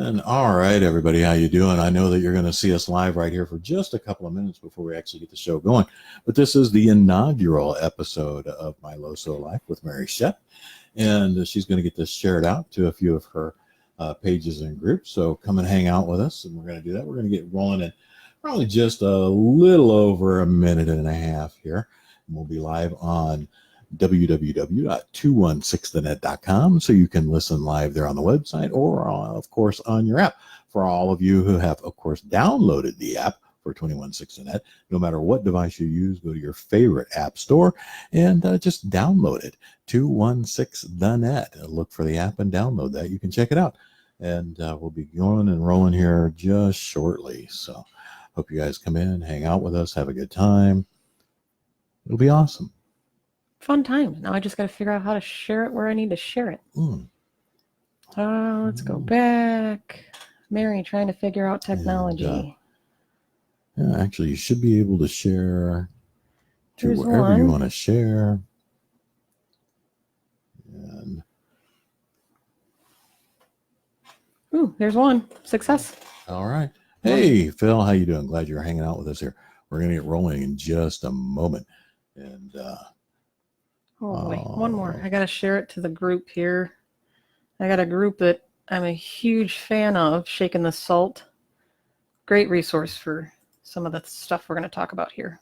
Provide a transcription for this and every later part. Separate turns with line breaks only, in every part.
And all right, everybody, how you doing? I know that you're going to see us live right here for just a couple of minutes before we actually get the show going. But this is the inaugural episode of My LoSo Life with Mary Shep. And she's going to get this shared out to a few of her pages and groups. So come and hang out with us. And we're going to do that. We're going to get rolling in probably just a little over a minute and a half here. And we'll be live on www.216thenet.com, so you can listen live there on the website or, of course, on your app. For all of you who have, of course, downloaded the app for 216thenet, no matter what device you use, go to your favorite app store and just download it. 216thenet. Look for the app and download that. You can check it out. And we'll be going and rolling here just shortly. So hope you guys come in, hang out with us, have a good time. It'll be awesome.
Fun time. Now I just got to figure out how to share it where I need to share it. Let's go back. Mary trying to figure out technology.
Yeah, actually, you should be able to share to
Here's
wherever
one.
you want to share. And
Ooh, there's one. Success.
all right. Hey, Phil, how you doing? Glad you're hanging out with us here. We're going to get rolling in just a moment. And
Oh, wait, one more. I got to share it to the group here. I got a group that I'm a huge fan of, Shaking the Salt. Great resource for some of the stuff we're going to talk about here.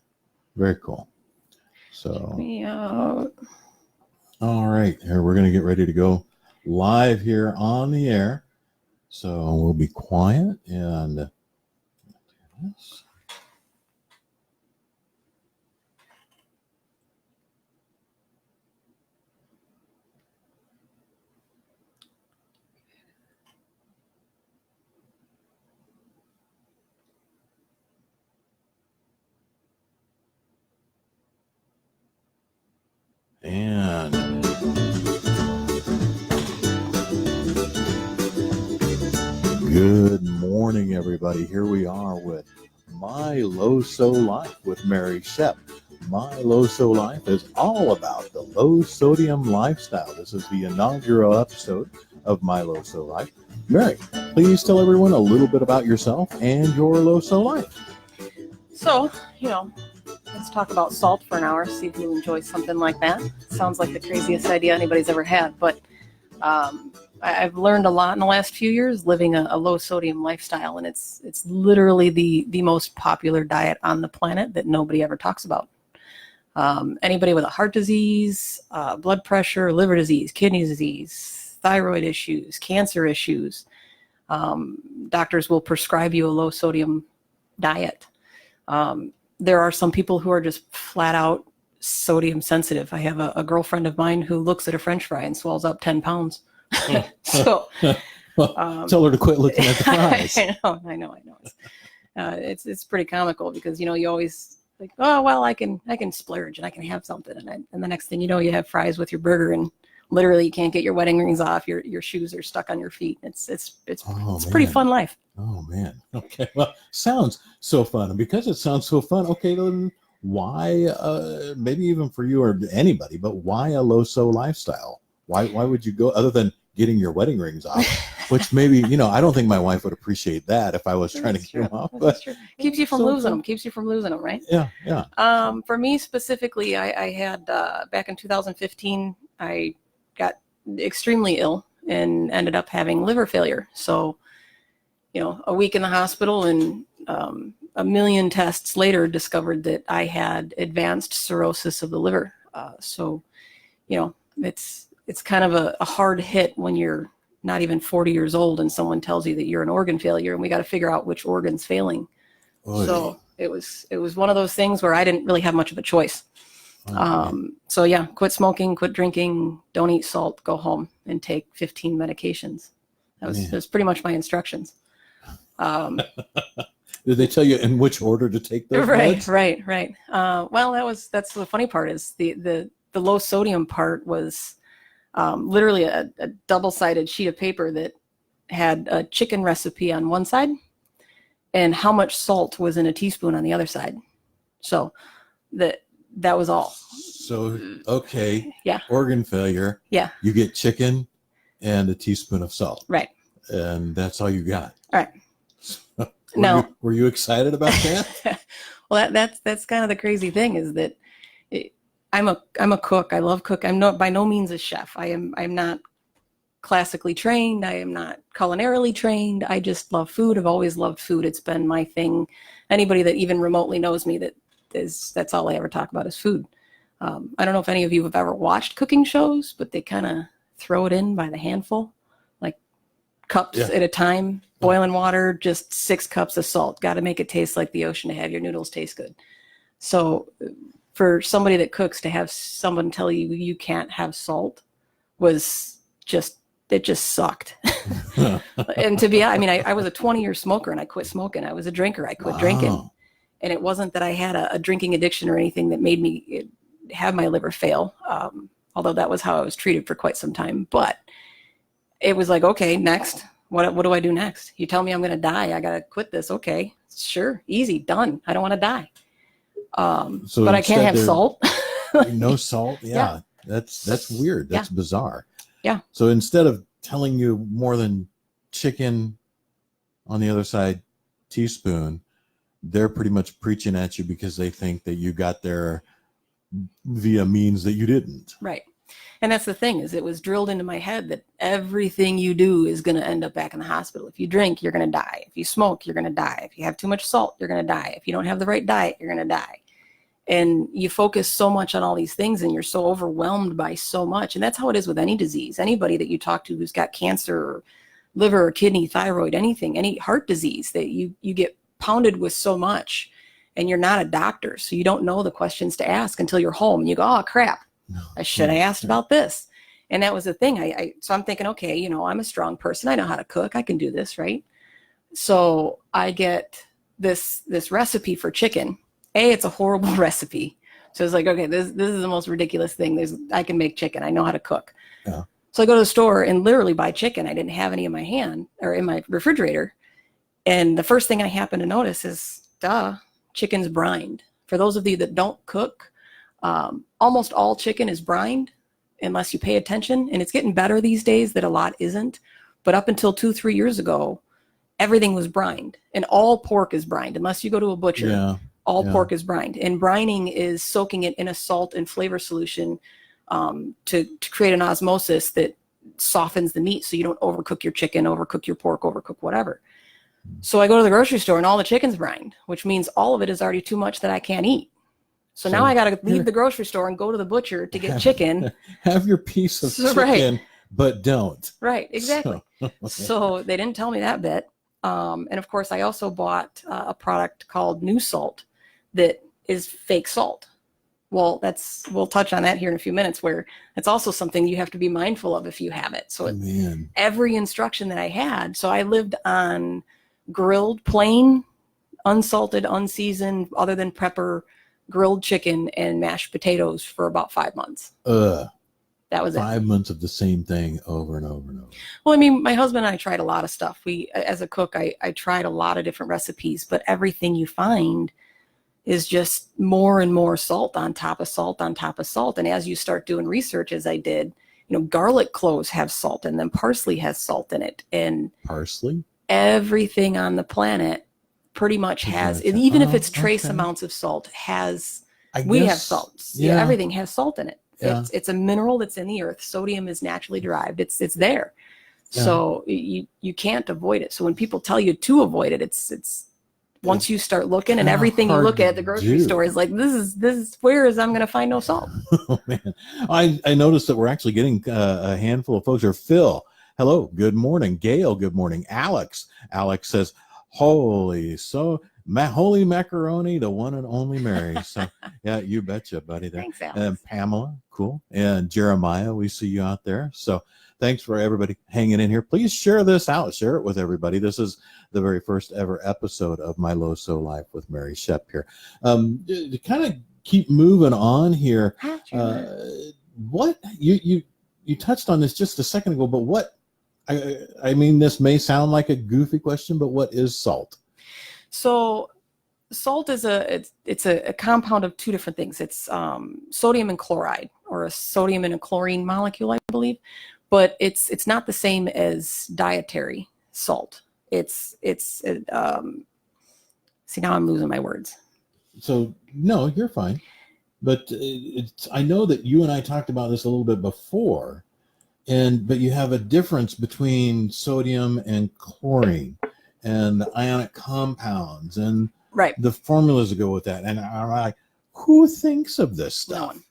very cool. So,
Check me out.
all right, here we're going to get ready to go live here on the air. So we'll be quiet and good morning, everybody. Here we are with My LoSo Life with Mary Shep. My LoSo Life is all about the low sodium lifestyle. This is the inaugural episode of My LoSo Life. Mary, please tell everyone a little bit about yourself and your LoSo life.
So, let's talk about salt for an hour, see if you enjoy something like that. Sounds like the craziest idea anybody's ever had, but I've learned a lot in the last few years living a low sodium lifestyle, and it's literally the most popular diet on the planet that nobody ever talks about. Anybody with a heart disease, blood pressure, liver disease, kidney disease, thyroid issues, cancer issues, doctors will prescribe you a low sodium diet. There are some people who are just flat out sodium sensitive. I have a girlfriend of mine who looks at a French fry and swells up 10 pounds. So
tell her to quit looking at the fries.
I know. It's pretty comical because you always think, oh well, I can splurge and I can have something, and the next thing you know, you have fries with your burger, and literally you can't get your wedding rings off. Your shoes are stuck on your feet. It's a pretty fun life.
Oh man. Okay. Well, sounds so fun, and because it sounds so fun, okay, then why? Maybe even for you or anybody, but why a LoSo lifestyle? Why would you go other than getting your wedding rings off? Which maybe, I don't think my wife would appreciate that if I was trying to get them off. But
keeps you from losing them. Keeps you from losing them, right?
Yeah.
For me specifically, I had back in 2015, I got extremely ill and ended up having liver failure. So, a week in the hospital and a million tests later discovered that I had advanced cirrhosis of the liver. So, it's kind of a hard hit when you're not even 40 years old and someone tells you that you're an organ failure, and we got to figure out which organ's failing. Oy. So it was one of those things where I didn't really have much of a choice. So yeah, quit smoking, quit drinking, don't eat salt, go home and take 15 medications. That was pretty much my instructions.
Did they tell you in which order to take those meds?
Right. Well, that's the funny part is the low sodium part was literally a double-sided sheet of paper that had a chicken recipe on one side and how much salt was in a teaspoon on the other side. So that was all.
So, okay.
Yeah.
Organ failure.
Yeah.
You get chicken and a teaspoon of salt.
Right.
and that's all you got.
All right.
Were you excited about that?
Well, that's kind of the crazy thing is that I'm a cook. I love cook. I'm by no means a chef. I'm not classically trained. I am not culinarily trained. I just love food. I've always loved food. It's been my thing. Anybody that even remotely knows me, that's all I ever talk about is food. I don't know if any of you have ever watched cooking shows, but they kind of throw it in by the handful, like cups at a time, boiling water, just 6 cups of salt. Got to make it taste like the ocean to have your noodles taste good. So for somebody that cooks to have someone tell you you can't have salt was just, it just sucked. And to be honest, I mean, I was a 20-year smoker and I quit smoking. I was a drinker. I quit drinking. And it wasn't that I had a drinking addiction or anything that made me have my liver fail. Although that was how I was treated for quite some time. But it was like, okay, next, what do I do next? You tell me I'm going to die. I got to quit this. Okay, sure. Easy, done. I don't want to die. But I can't have salt.
No salt. Yeah. That's weird. That's bizarre.
Yeah.
So instead of telling you more than chicken on the other side teaspoon, they're pretty much preaching at you because they think that you got there via means that you didn't.
Right. And that's the thing is it was drilled into my head that everything you do is going to end up back in the hospital. If you drink, you're going to die. If you smoke, you're going to die. If you have too much salt, you're going to die. If you don't have the right diet, you're going to die. And you focus so much on all these things and you're so overwhelmed by so much. And that's how it is with any disease. Anybody that you talk to who's got cancer or liver or kidney, thyroid, anything, any heart disease, that you get pounded with so much and you're not a doctor. So you don't know the questions to ask until you're home and you go, oh crap, I should have asked about this. And that was the thing. So I'm thinking, okay, you know, I'm a strong person. I know how to cook. I can do this, right? So I get this recipe for chicken. It's a horrible recipe. So it's like, okay, this is the most ridiculous thing. I can make chicken. I know how to cook. Yeah. So I go to the store and literally buy chicken. I didn't have any in my hand or in my refrigerator. And the first thing I happen to notice is, chicken's brined. For those of you that don't cook, almost all chicken is brined unless you pay attention. And it's getting better these days that a lot isn't. But up until 2-3 years ago, everything was brined. And all pork is brined unless you go to a butcher.
Yeah.
All pork is brined. And brining is soaking it in a salt and flavor solution to create an osmosis that softens the meat so you don't overcook your chicken, overcook your pork, overcook whatever. So I go to the grocery store and all the chicken's brined, which means all of it is already too much that I can't eat. So now I got to leave the grocery store and go to the butcher to get chicken.
Have your piece of chicken, but don't.
Right, exactly. So they didn't tell me that bit. And of course, I also bought a product called New Salt that is fake salt. Well, we'll touch on that here in a few minutes, where it's also something you have to be mindful of if you have it. So every instruction that I had, so I lived on grilled, plain, unsalted, unseasoned, other than pepper, grilled chicken and mashed potatoes for about 5 months. That was
5 months of the same thing over and over and over.
Well, I mean, my husband and I tried a lot of stuff. As a cook, I tried a lot of different recipes, but everything you find is just more and more salt on top of salt on top of salt. And as you start doing research, as I did, you know, garlic cloves have salt in them. Parsley has salt in it. And
parsley?
Everything on the planet pretty much has, and even if it's trace amounts of salt, we have salt. Yeah, everything has salt in it. Yeah. It's a mineral that's in the earth. Sodium is naturally derived. It's there. Yeah. So you can't avoid it. So when people tell you to avoid it, it's once you start looking, and everything you look at the grocery store is like, this is where I'm going to find no salt.
Oh man, I noticed that we're actually getting a handful of folks here. Phil, hello, good morning. Gail, good morning. Alex says, holy macaroni, the one and only Mary. So yeah, you betcha, buddy. There.
Thanks, Alex.
And Pamela, cool. And Jeremiah, we see you out there. So thanks for everybody hanging in here. Please share this out. Share it with everybody. This is the very first ever episode of my LoSo Life with Mary Shep here. To kind of keep moving on here, what you touched on this just a second ago, but what, I mean, this may sound like a goofy question, but what is salt?
So salt is it's a compound of two different things. It's sodium and chloride, or a sodium and a chlorine molecule, I believe. But it's not the same as dietary salt. See, now I'm losing my words.
So no, you're fine. But I know that you and I talked about this a little bit before, but you have a difference between sodium and chlorine and the ionic compounds and
Right.
the formulas that go with that. And I'm like, who thinks of this stuff?
No one.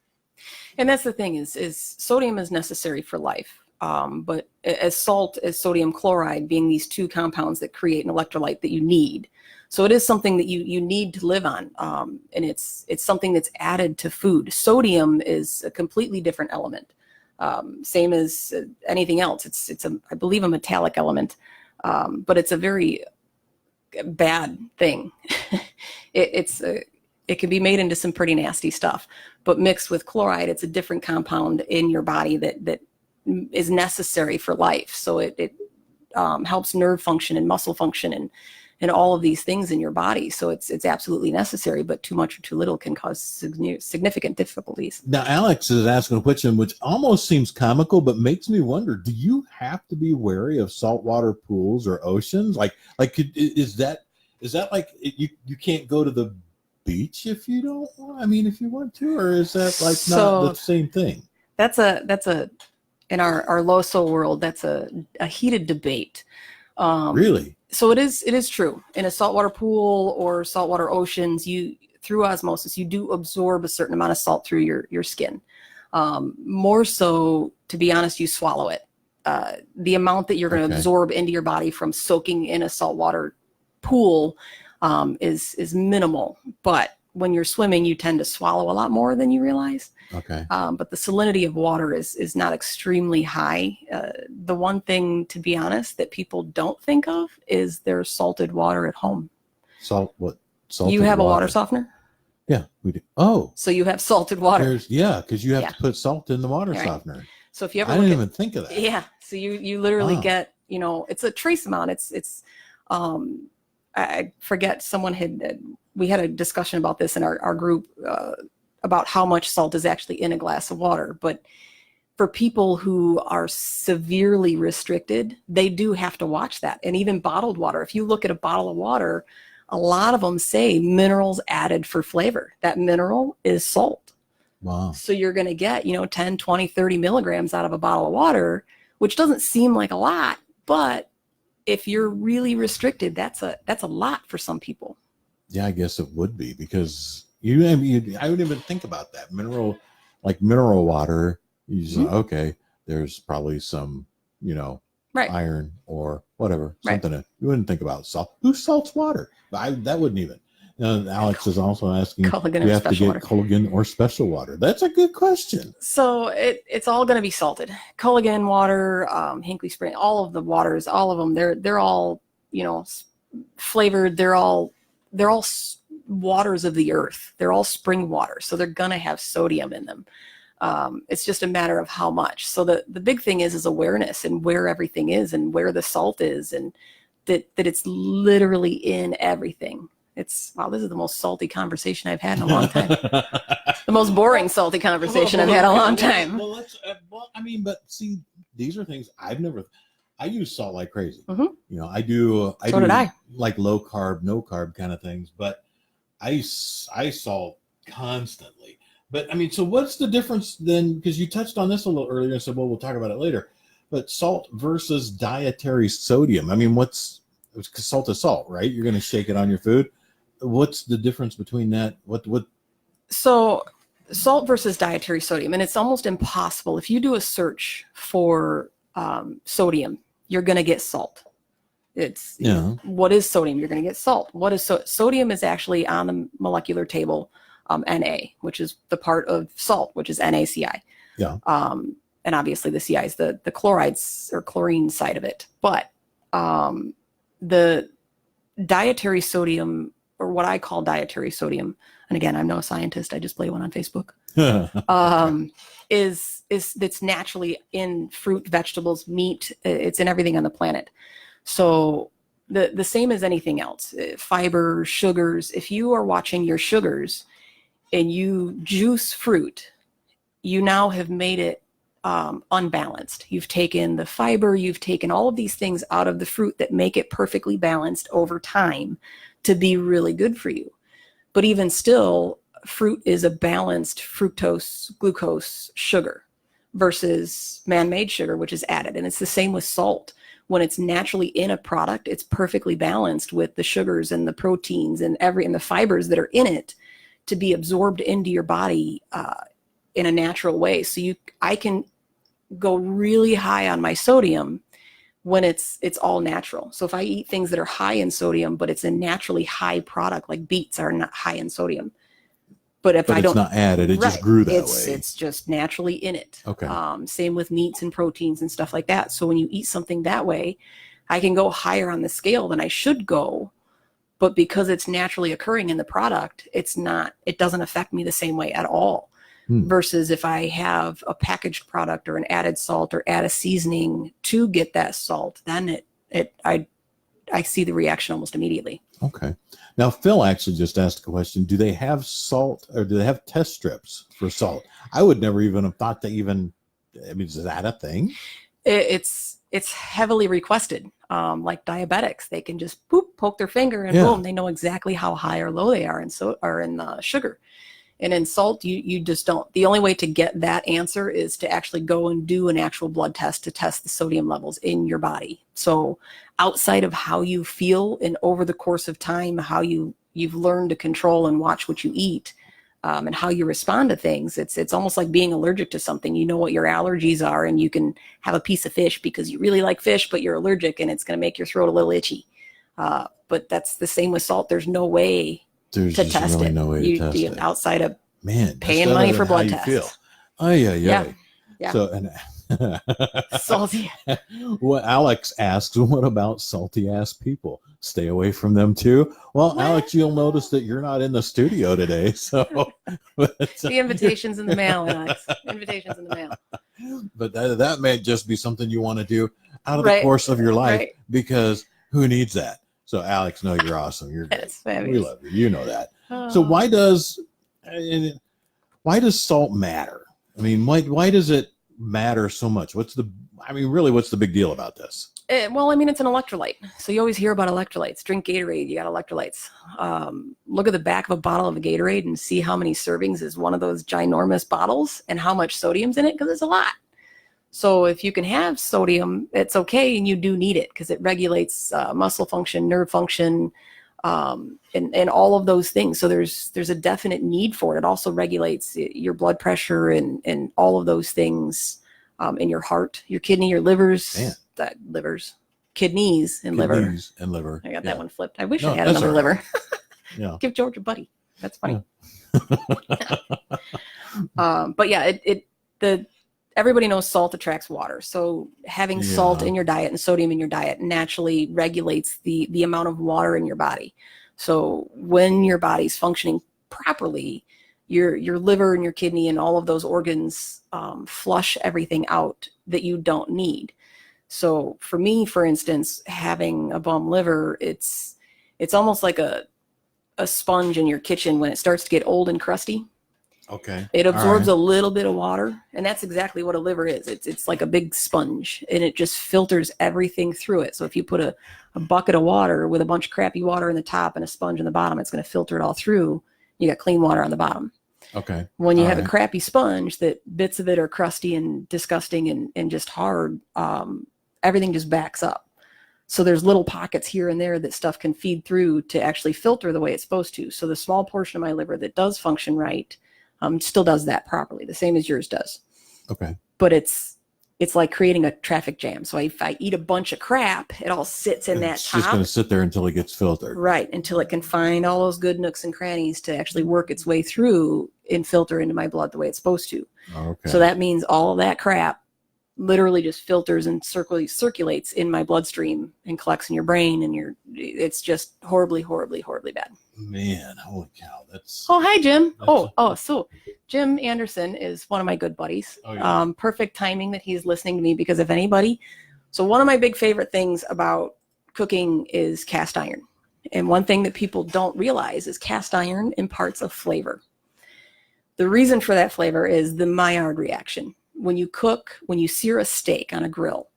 And that's the thing is sodium is necessary for life. But as salt, as sodium chloride being these two compounds that create an electrolyte that you need. So it is something that you need to live on. And it's something that's added to food. Sodium is a completely different element. Same as anything else. It's I believe a metallic element, but it's a very bad thing. It can be made into some pretty nasty stuff, but mixed with chloride, it's a different compound in your body that is necessary for life. So it helps nerve function and muscle function and all of these things in your body. So it's absolutely necessary, but too much or too little can cause significant difficulties.
Now, Alex is asking a question which almost seems comical, but makes me wonder, do you have to be wary of saltwater pools or oceans? Is that like you can't go to the beach if you don't if you want to, or is that like not the same thing?
That's a in our LoSo world, that's a heated debate.
Really?
So it is true. In a saltwater pool or saltwater oceans, through osmosis, you do absorb a certain amount of salt through your skin. More so, to be honest, you swallow it. The amount that you're going to absorb into your body from soaking in a saltwater pool is minimal. But when you're swimming, you tend to swallow a lot more than you realize.
Okay.
But the salinity of water is not extremely high. The one thing, to be honest, that people don't think of is there's salted water at home.
What? Salted
you have
water.
A water softener?
Yeah, we do. Oh.
So you have salted water.
Because you have to put salt in the water softener.
So if you ever
I didn't even think of that.
Yeah. So you literally get, it's a trace amount. I forget, we had a discussion about this in our group, about how much salt is actually in a glass of water. But for people who are severely restricted, they do have to watch that. And even bottled water, if you look at a bottle of water, a lot of them say minerals added for flavor. That mineral is salt.
Wow.
So you're going to get, 10, 20, 30 milligrams out of a bottle of water, which doesn't seem like a lot, but if you're really restricted, that's a lot for some people.
Yeah, I guess it would be, because I wouldn't even think about that. Mineral water, okay, there's probably some, iron or whatever, something that you wouldn't think about. Salt. Who salts water? That wouldn't even. Alex is also asking, do you have to get Culligan or special water? That's a good question.
So it's all going to be salted. Culligan water, Hinkley Spring, all of the waters, all of them, they're all, flavored. They're all waters of the earth. They're all spring water. So they're going to have sodium in them. It's just a matter of how much. So the big thing is awareness and where everything is and where the salt is, and that it's literally in everything. Wow, this is the most salty conversation I've had in a long time. The most boring salty conversation I've had in a long time.
But see, these are things I use salt like crazy.
Mm-hmm.
I do
I
like low carb, no carb kind of things, but I salt constantly. But so what's the difference then? Because you touched on this a little earlier and said, well, we'll talk about it later. But salt versus dietary sodium. Because salt is salt, right? You're going to shake it on your food. What's the difference between that? What?
So salt versus dietary sodium, and it's almost impossible. If you do a search for sodium, you're going to get salt. What is sodium? You're going to get salt. What is sodium? Is actually on the molecular table, Na, which is the part of salt, which is NaCl.
Yeah.
And obviously the Ci is the chlorides or chlorine side of it. But the dietary sodium, or what I call dietary sodium, and again, I'm no scientist, I just play one on Facebook, is that's naturally in fruit, vegetables, meat. It's in everything on the planet. So the same as anything else, fiber, sugars. If you are watching your sugars and you juice fruit, you now have made it unbalanced. You've taken the fiber, you've taken all of these things out of the fruit that make it perfectly balanced over time to be really good for you. But even still, fruit is a balanced fructose, glucose, sugar versus man-made sugar, which is added. And it's the same with salt. When it's naturally in a product, it's perfectly balanced with the sugars and the proteins and the fibers that are in it to be absorbed into your body in a natural way. So I can go really high on my sodium when it's all natural. So if I eat things that are high in sodium, but it's a naturally high product, like beets are not high in sodium. But if I don't,
it's not added, it just grew that way.
It's just naturally in it.
Okay.
Same with meats and proteins and stuff like that. So when you eat something that way, I can go higher on the scale than I should go. But because it's naturally occurring in the product, it doesn't affect me the same way at all. Versus if I have a packaged product or an added salt or add a seasoning to get that salt, then I see the reaction almost immediately.
Okay. Now, Phil actually just asked a question. Do they have salt or do they have test strips for salt? I would never even have thought is that a thing?
It's heavily requested. Like diabetics, they can just poke their finger and boom, they know exactly how high or low they are in sugar. And in salt, you just don't. The only way to get that answer is to actually go and do an actual blood test to test the sodium levels in your body. So outside of how you feel and over the course of time, how you've learned to control and watch what you eat, and how you respond to things, it's almost like being allergic to something. You know what your allergies are, and you can have a piece of fish because you really like fish, but you're allergic, and it's going to make your throat a little itchy. But that's the same with salt. There's no way to test
really
it.
no way to test it
outside of
paying
money for blood tests.
Yeah.
So
and
salty.
What Alex asks, what about salty ass people? Stay away from them too. Well, Alex, you'll notice that you're not in the studio today, so
the invitation's in the mail, Alex. Invitation's in the mail.
But that may just be something you want to do out of the course of your life, because who needs that? So, Alex, no, you're awesome. You're great. We love you. You know that. So why does salt matter? I mean, why does it matter so much? What's the big deal about this?
Well, I mean, it's an electrolyte. So you always hear about electrolytes. Drink Gatorade, you got electrolytes. Look at the back of a bottle of a Gatorade and see how many servings is one of those ginormous bottles and how much sodium's in it, because it's a lot. So if you can have sodium, it's okay, and you do need it because it regulates muscle function, nerve function, and all of those things. So there's a definite need for it. It also regulates your blood pressure and all of those things in your heart, your kidney, your livers, kidneys and liver. I got that one flipped. I wish I had another liver.
Yeah.
Give George a buddy. That's funny. But yeah, everybody knows salt attracts water. So having salt in your diet and sodium in your diet naturally regulates the amount of water in your body. So when your body's functioning properly, your liver and your kidney and all of those organs flush everything out that you don't need. So for me, for instance, having a bum liver, it's almost like a sponge in your kitchen when it starts to get old and crusty.
Okay.
It absorbs a little bit of water, and that's exactly what a liver is. It's like a big sponge, and it just filters everything through it. So if you put a bucket of water with a bunch of crappy water in the top and a sponge in the bottom, it's going to filter it all through. You got clean water on the bottom.
Okay.
When you have a crappy sponge that bits of it are crusty and disgusting and just hard, everything just backs up. So there's little pockets here and there that stuff can feed through to actually filter the way it's supposed to. So the small portion of my liver that does function right still does that properly, the same as yours does.
Okay.
But it's like creating a traffic jam. So if I eat a bunch of crap, it all sits in that top. It's
just going to sit there until it gets filtered.
Right, until it can find all those good nooks and crannies to actually work its way through and filter into my blood the way it's supposed to.
Okay.
So that means all of that crap literally just filters and circulates in my bloodstream and collects in your brain, and it's just horribly, horribly, horribly bad.
Man, holy cow.
Oh, hi, Jim. So Jim Anderson is one of my good buddies. Oh, yeah. Perfect timing that he's listening to me, because if anybody, so one of my big favorite things about cooking is cast iron. And one thing that people don't realize is cast iron imparts a flavor. The reason for that flavor is the Maillard reaction. when you sear a steak on a grill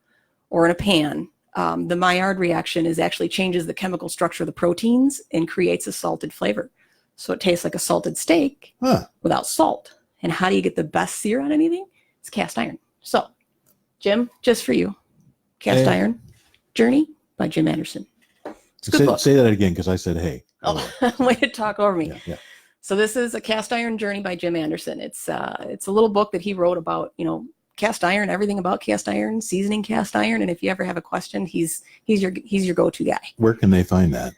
or in a pan, the Maillard reaction actually changes the chemical structure of the proteins and creates a salted flavor. So it tastes like a salted steak without salt. And how do you get the best sear on anything? It's cast iron. So, Jim, just for you, Cast Iron Journey by Jim Anderson. It's a good book.
Say that again, because I said, hey.
Oh, way to talk over me.
Yeah.
So this is a Cast Iron Journey by Jim Anderson. It's a little book that he wrote about, cast iron, everything about cast iron, seasoning cast iron. And if you ever have a question, he's your go-to guy.
Where can they find that?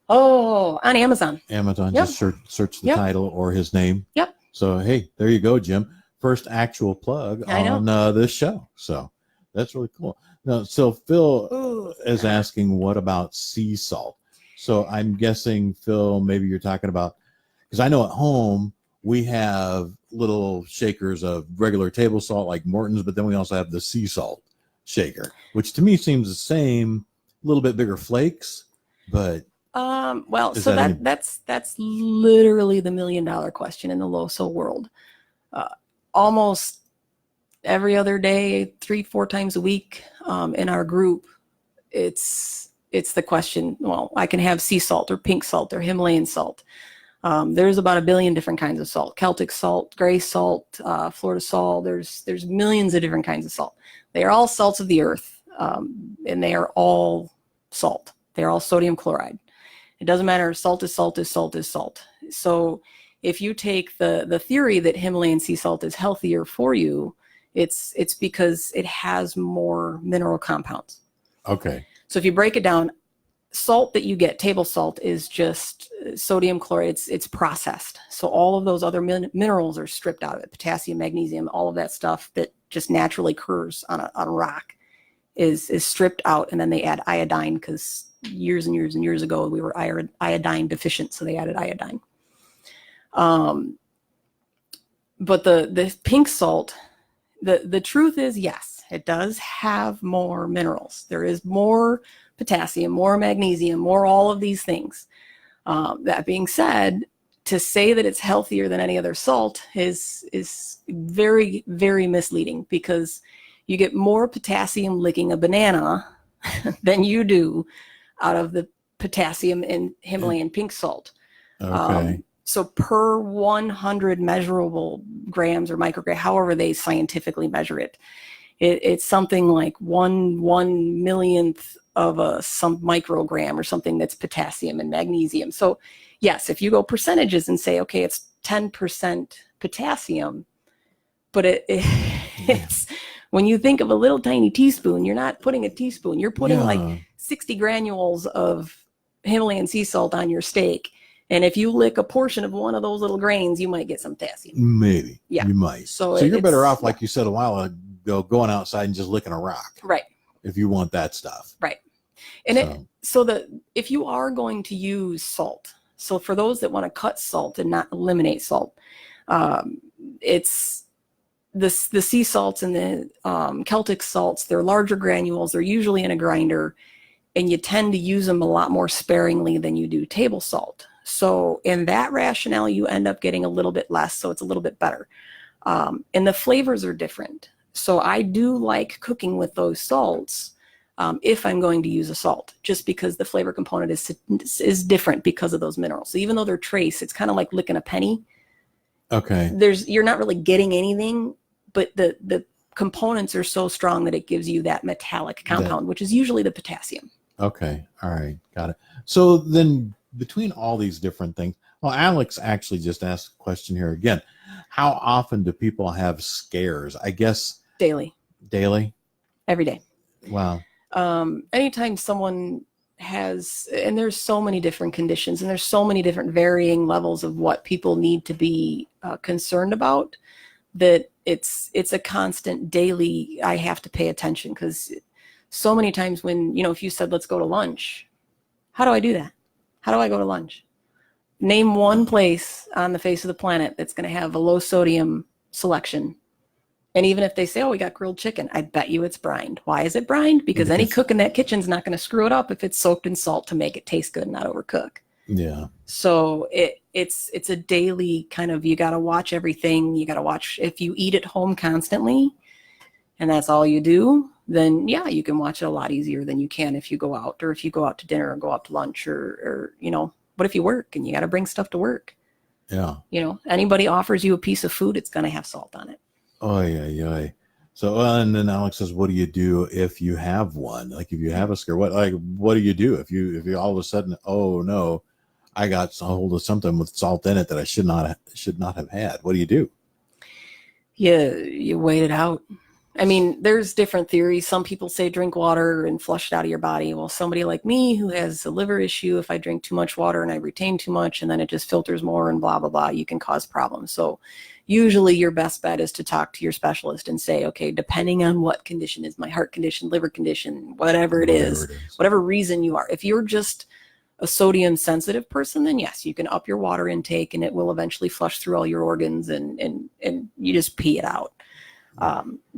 Oh, on Amazon.
Amazon.
Yep.
Just search the title or his name.
Yep.
So, hey, there you go, Jim. First actual plug on this show. So that's really cool. Now, so Phil is asking, what about sea salt? So I'm guessing, Phil, maybe you're talking about, because I know at home we have little shakers of regular table salt like Morton's, but then we also have the sea salt shaker, which to me seems the same, a little bit bigger flakes, but
that's literally the $1 million question in the LoSo world. Almost every other day, 3-4 times a week, in our group, it's the question. Well, I can have sea salt or pink salt or Himalayan salt. There's about 1 billion different kinds of salt: Celtic salt, gray salt, Florida salt. There's millions of different kinds of salt. They are all salts of the earth, and they are all salt. They are all sodium chloride. It doesn't matter. Salt is salt is salt is salt. So if you take the theory that Himalayan sea salt is healthier for you, it's because it has more mineral compounds.
Okay.
So if you break it down, salt that you get, table salt, is just sodium chloride. It's processed. So all of those other minerals are stripped out of it. Potassium, magnesium, all of that stuff that just naturally occurs on a rock is stripped out, and then they add iodine, because years and years and years ago we were iodine deficient, so they added iodine. But the pink salt, the truth is, yes, it does have more minerals. There is more potassium, more magnesium, more all of these things. That being said, to say that it's healthier than any other salt is very, very misleading, because you get more potassium licking a banana than you do out of the potassium in Himalayan pink salt.
Okay.
So per 100 measurable grams or micrograms, however they scientifically measure it, it's something like 1/1,000,000th of some microgram or something that's potassium and magnesium. So yes, if you go percentages and say, okay, it's 10% potassium, but it's when you think of a little tiny teaspoon, you're not putting a teaspoon, you're putting like 60 granules of Himalayan sea salt on your steak. And if you lick a portion of one of those little grains, you might get some potassium.
Maybe.
Yeah.
You might. So you're better off, like you said a while ago, going outside and just licking a rock.
Right.
If you want that stuff.
Right. And if you are going to use salt, so for those that want to cut salt and not eliminate salt, it's the sea salts and the Celtic salts. They're larger granules. They're usually in a grinder, and you tend to use them a lot more sparingly than you do table salt. So in that rationale, you end up getting a little bit less, so it's a little bit better. And the flavors are different. So I do like cooking with those salts if I'm going to use a salt, just because the flavor component is different because of those minerals. So even though they're trace, it's kind of like licking a penny.
Okay.
You're not really getting anything, but the components are so strong that it gives you that metallic compound, which is usually the potassium.
Okay. All right. Got it. So then between all these different things, well, Alex actually just asked a question here again. How often do people have scares? I guess
Daily.
Every
Every day.
Wow.
Anytime someone has, and there's so many different conditions, and there's so many different varying levels of what people need to be concerned about, that it's a constant daily, I have to pay attention, because so many times when, if you said, let's go to lunch, how do I do that? How do I go to lunch? Name one place on the face of the planet that's going to have a low sodium selection. And even if they say, oh, we got grilled chicken, I bet you it's brined. Why is it brined? Because any cook in that kitchen's not going to screw it up if it's soaked in salt to make it taste good and not overcook.
Yeah.
So it's a daily kind of, you got to watch everything. You got to watch if you eat at home constantly. and that's all you do, then yeah, you can watch it a lot easier than you can if you go out, or if you go out to dinner or go out to lunch, or what if you work and you got to bring stuff to work?
Yeah.
Anybody offers you a piece of food, it's going to have salt on it.
Oh, yeah. So, and then Alex says, what do you do if you have one? Like if you have a scare, what do you do if you all of a sudden, oh no, I got a hold of something with salt in it that I should not have had? What do you do?
You wait it out. I mean, there's different theories. Some people say drink water and flush it out of your body. Well, somebody like me who has a liver issue, if I drink too much water and I retain too much and then it just filters more and blah, blah, blah, you can cause problems. So usually your best bet is to talk to your specialist and say, okay, depending on what condition is my heart condition, liver condition, whatever it is, whatever reason you are. If you're just a sodium sensitive person, then yes, you can up your water intake and it will eventually flush through all your organs and you just pee it out.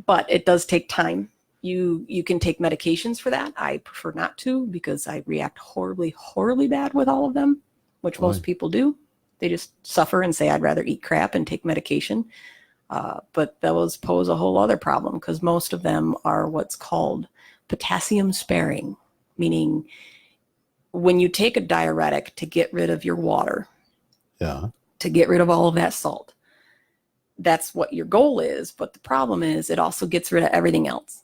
But it does take time. You can take medications for that. I prefer not to because I react horribly, horribly bad with all of them, which most people do. They just suffer and say, I'd rather eat crap and take medication. But those pose a whole other problem because most of them are what's called potassium sparing, meaning when you take a diuretic to get rid of your water, to get rid of all of that salt, that's what your goal is. But the problem is it also gets rid of everything else.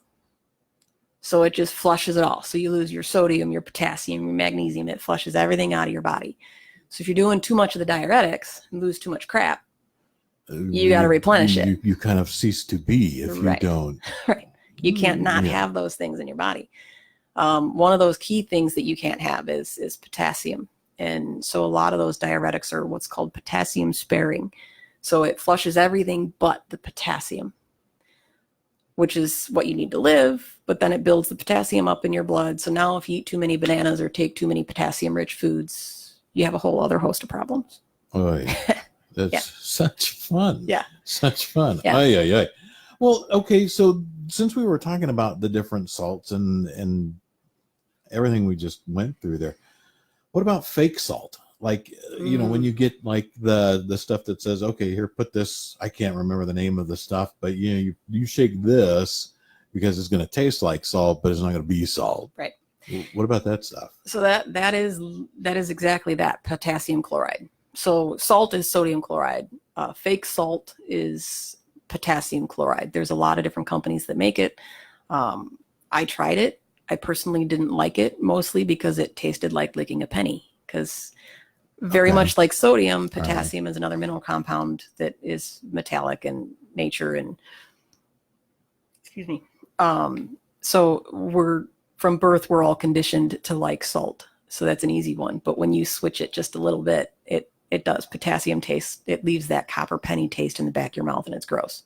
So it just flushes it all. So you lose your sodium, your potassium, your magnesium. It flushes everything out of your body. So if you're doing too much of the diuretics and lose too much crap, you got to replenish it.
You kind of cease to be if you don't.
Right. You can't not have those things in your body. One of those key things that you can't have is potassium. And so a lot of those diuretics are what's called potassium sparing. So it flushes everything but the potassium, which is what you need to live, but then it builds the potassium up in your blood. So now if you eat too many bananas or take too many potassium-rich foods, you have a whole other host of problems.
Oh, that's such fun.
Yeah.
Such fun.
Yeah.
Well, okay, so since we were talking about the different salts and everything we just went through there, what about fake salt? Like, when you get like the stuff that says, okay, here, put this, I can't remember the name of the stuff, but you shake this because it's going to taste like salt, but it's not going to be salt.
Right.
What about that stuff?
So that is exactly that, potassium chloride. So salt is sodium chloride. Fake salt is potassium chloride. There's a lot of different companies that make it. I tried it. I personally didn't like it, mostly because it tasted like licking a penny. Because very much like sodium, potassium is another mineral compound that is metallic in nature. And excuse me. So from birth, we're all conditioned to like salt. So that's an easy one. But when you switch it just a little bit, it does. Potassium taste, it leaves that copper penny taste in the back of your mouth and it's gross.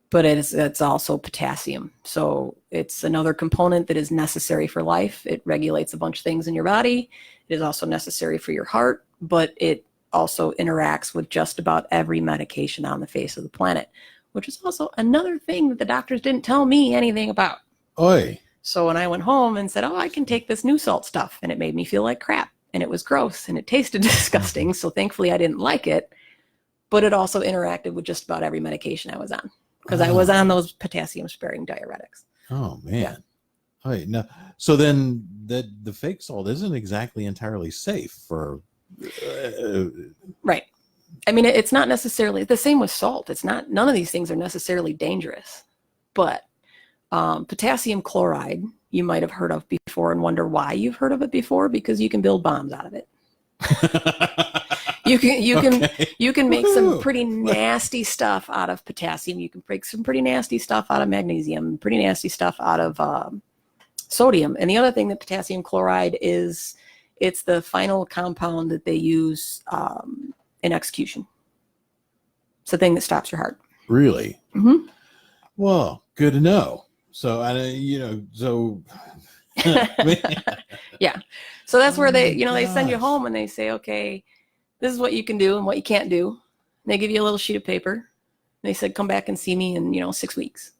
But it's also potassium. So it's another component that is necessary for life. It regulates a bunch of things in your body. It is also necessary for your heart, but it also interacts with just about every medication on the face of the planet, which is also another thing that the doctors didn't tell me anything about.
Oy.
So when I went home and said, I can take this new salt stuff, and it made me feel like crap, and it was gross, and it tasted disgusting. So thankfully I didn't like it, but it also interacted with just about every medication I was on. Because I was on those potassium-sparing diuretics.
Oh, man. Yeah. All right. Now, so then the fake salt isn't exactly entirely safe for...
Right. I mean, it's not necessarily... The same with salt. None of these things are necessarily dangerous. But potassium chloride, you might have heard of before and wonder why you've heard of it before, because you can build bombs out of it. You can make some pretty nasty stuff out of potassium. You can break some pretty nasty stuff out of magnesium, pretty nasty stuff out of sodium. And the other thing that potassium chloride is, it's the final compound that they use in execution. It's the thing that stops your heart.
Really?
Mm-hmm.
Well, good to know. So
yeah. So that's where they send you home and they say, okay, this is what you can do and what you can't do. And they give you a little sheet of paper. And they said, come back and see me in, 6 weeks.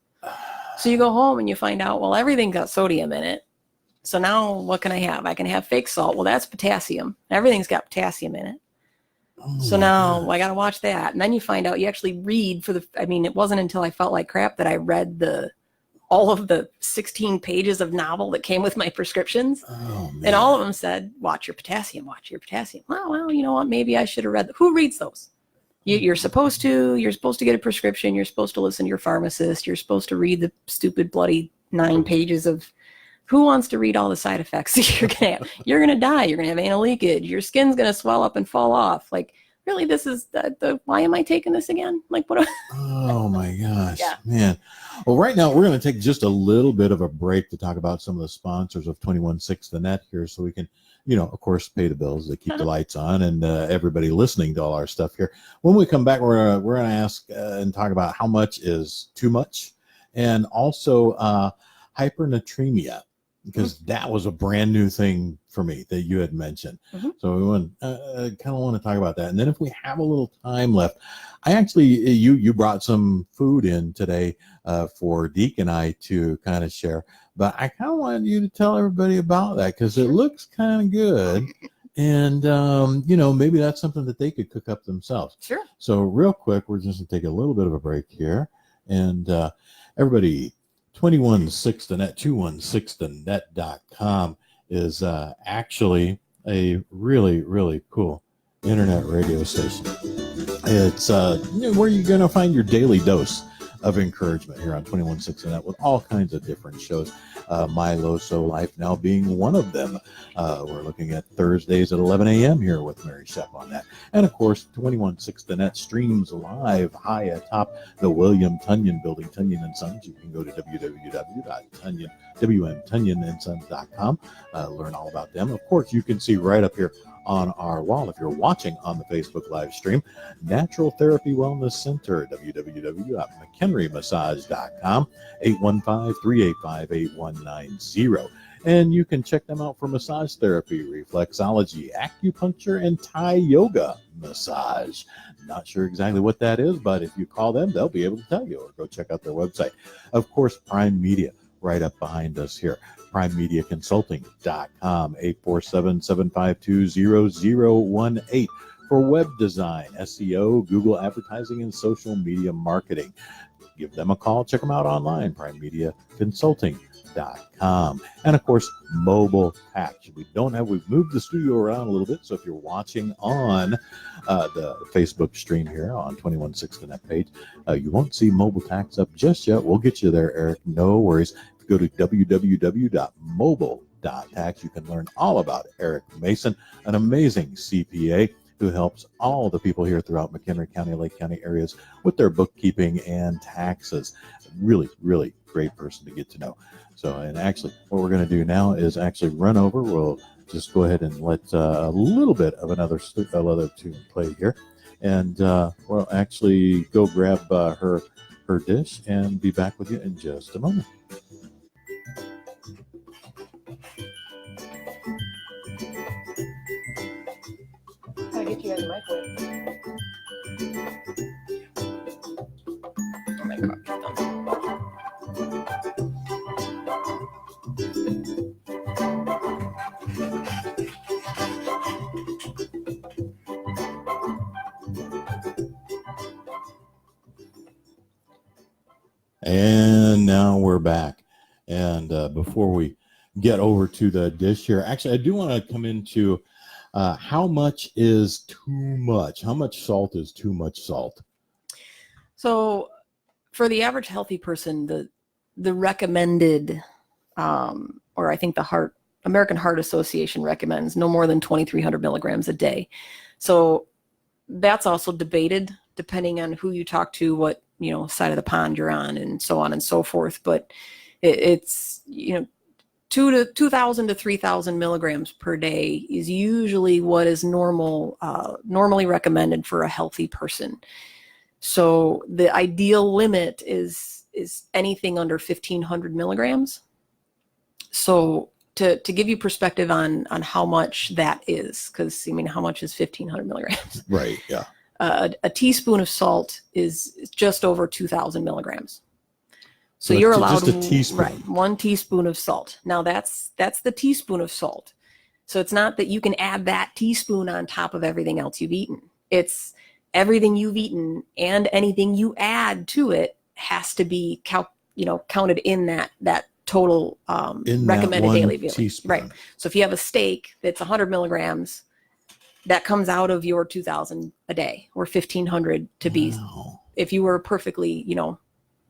So you go home and you find out, well, everything's got sodium in it. So now what can I have? I can have fake salt. Well, that's potassium. Everything's got potassium in it.
Oh
So
my
now I
gosh.
got to watch that. And then you find out you actually read I mean, it wasn't until I felt like crap that I read all of the 16 pages of novel that came with my prescriptions.
Oh
And all of
man.
them said, watch your potassium, watch your potassium. Well, you know what? Maybe I should have read. Who reads those? You're supposed to. You're supposed to get a prescription. You're supposed to listen to your pharmacist. You're supposed to read the stupid, bloody 9 pages of. Who wants to read all the side effects you're gonna have? You're gonna die. You're gonna have anal leakage. Your skin's gonna swell up and fall off. Like, really, this is the why am I taking this again? Like, what?
Oh my gosh,
Yeah.
man. Well, right now we're going to take just a little bit of a break to talk about some of the sponsors of 216 The Net here so we can, of course, pay the bills, they keep the lights on, and everybody listening to all our stuff here. When we come back, we're going to ask and talk about how much is too much, and also hypernatremia, because that was a brand new thing for me that you had mentioned.
Mm-hmm.
So we want kind of want to talk about that, and then if we have a little time left, I actually you brought some food in today for Deke and I to kind of share, but I kind of wanted you to tell everybody about that because it looks kind of good, and maybe that's something that they could cook up themselves.
Sure.
So real quick, we're just gonna take a little bit of a break here, and everybody. 216 The Net, 216thenet.com is actually a really, really cool internet radio station. It's where you're going to find your daily dose of encouragement here on 216 The Net with all kinds of different shows. My LoSo Life now being one of them. We're looking at Thursdays at 11 a.m. here with Mary Shep on that. And of course, 216 The Net streams live high atop the William Tunyon Building, Tunyon and Sons. You can go to www.wmtunyonandsons.com, learn all about them. Of course, you can see right up here on our wall, if you're watching on the Facebook live stream, Natural Therapy Wellness Center, www.mchenrymassage.com, 815-385-8190. And you can check them out for massage therapy, reflexology, acupuncture, and Thai yoga massage. Not sure exactly what that is, but if you call them, they'll be able to tell you, or go check out their website. Of course, Prime Media, right up behind us here. PrimeMediaConsulting.com, 847-752-0018 for web design, SEO, Google advertising, and social media marketing. Give them a call. Check them out online, PrimeMediaConsulting.com. And of course, mobile tax. We've moved the studio around a little bit. So if you're watching on the Facebook stream here on 216 The Net page, you won't see mobile tax up just yet. We'll get you there, Eric. No worries. Go to www.mobile.tax. You can learn all about Eric Mason, an amazing CPA who helps all the people here throughout McHenry County, Lake County areas with their bookkeeping and taxes. Really, really great person to get to know. So, and actually, what we're going to do now is actually run over. We'll just go ahead and let a little bit of another tune play here. And we'll actually go grab her dish and be back with you in just a moment.
Gotta get you guys a microwave. Oh my God.
And now we're back. And before we get over to the dish here, actually, I do want to come into how much is too much? How much salt is too much salt?
So for the average healthy person, the recommended, or I think the American Heart Association recommends no more than 2,300 milligrams a day. So that's also debated depending on who you talk to, what, side of the pond you're on, and so on and so forth. But it's, 2,000 to 3,000 milligrams per day is usually what is normally recommended for a healthy person. So the ideal limit is anything under 1,500 milligrams. So to give you perspective on how much that is, because how much is 1,500 milligrams?
Right. Yeah.
A teaspoon of salt is just over 2,000 milligrams. So you're allowed
just a teaspoon.
Right, 1 teaspoon of salt. Now that's the teaspoon of salt. So it's not that you can add that teaspoon on top of everything else you've eaten. It's everything you've eaten and anything you add to it has to be counted in that total
In
recommended
that one
daily viewing.
teaspoon.
Right. So if you have a steak that's 100 milligrams, that comes out of your 2,000 a day, or 1,500 to be,
Wow.
if you were perfectly,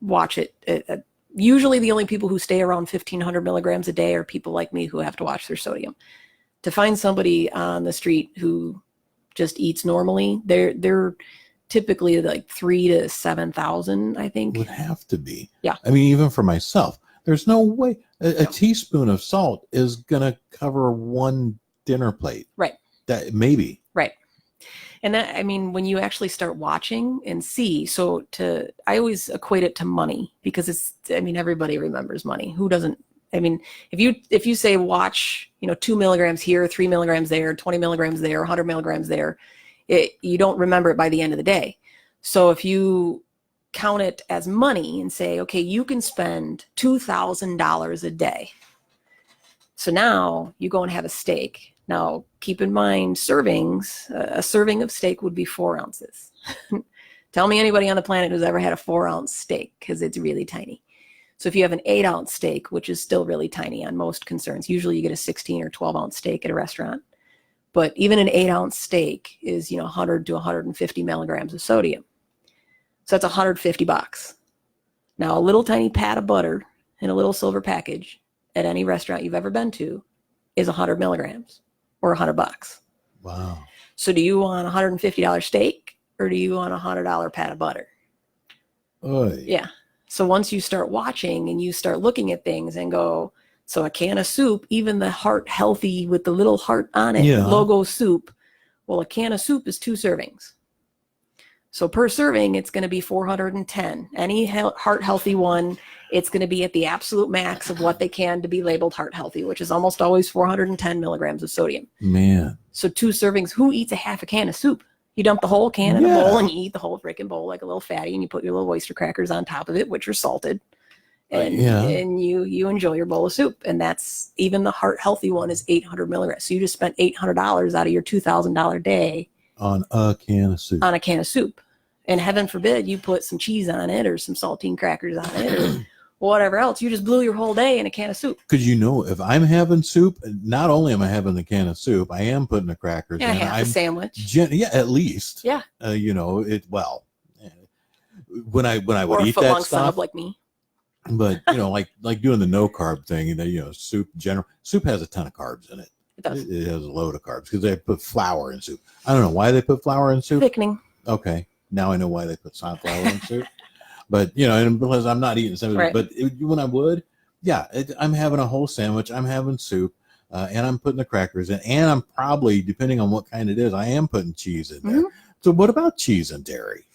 watch it. Usually the only people who stay around 1,500 milligrams a day are people like me who have to watch their sodium. To find somebody on the street who just eats normally, they're typically like 3,000 to 7,000, I think.
Would have to be.
Yeah.
I mean, even for myself, there's no way a
Yeah.
teaspoon of salt is gonna cover one dinner plate.
Right.
That maybe.
Right. And that, I mean, when you actually start watching and see, I always equate it to money, because everybody remembers money. Who doesn't? I mean, if you say watch, 2 milligrams here, 3 milligrams there, 20 milligrams there, 100 milligrams there, you don't remember it by the end of the day. So if you count it as money and say, okay, you can spend $2,000 a day. So now you go and have a steak. Now, keep in mind servings. A serving of steak would be 4 ounces. Tell me anybody on the planet who's ever had a 4-ounce steak, because it's really tiny. So if you have an 8-ounce steak, which is still really tiny on most concerns, usually you get a 16 or 12-ounce steak at a restaurant. But even an 8-ounce steak is, 100 to 150 milligrams of sodium. So that's $150. Now, a little tiny pat of butter in a little silver package at any restaurant you've ever been to is 100 milligrams. Or $100.
Wow.
So do you want a $150 steak, or do you want a $100 pat of butter?
Oy.
Yeah. So once you start watching and you start looking at things and go, so a can of soup, even the heart healthy with the little heart on it,
Yeah.
logo soup, well, a can of soup is 2 servings. So per serving, it's going to be 410. Any heart healthy one, it's going to be at the absolute max of what they can to be labeled heart healthy, which is almost always 410 milligrams of sodium.
Man.
So 2 servings. Who eats a half a can of soup? You dump the whole can in a bowl, and you eat the whole freaking bowl like a little fatty, and you put your little oyster crackers on top of it, which are salted. And, and you enjoy your bowl of soup. And that's, even the heart healthy one is 800 milligrams. So you just spent $800 out of your $2,000 day
on a can of soup.
On a can of soup. And heaven forbid you put some cheese on it or some saltine crackers on it or whatever else. You just blew your whole day in a can of soup.
Because if I'm having soup, not only am I having the can of soup, I am putting the crackers in.
Half a sandwich.
At least.
Yeah.
When I would
or
eat that stuff,
sub like me.
But like doing the no carb thing, soup has a ton of carbs in it.
It does.
It has a load of carbs because they put flour in soup. I don't know why they put flour in soup.
Thickening.
Okay, now I know why they put sunflower in soup. But and because I'm not eating something,
right.
But when I would, I'm having a whole sandwich. I'm having soup, and I'm putting the crackers in, and I'm probably, depending on what kind it is, I am putting cheese in there. Mm-hmm. So what about cheese and dairy?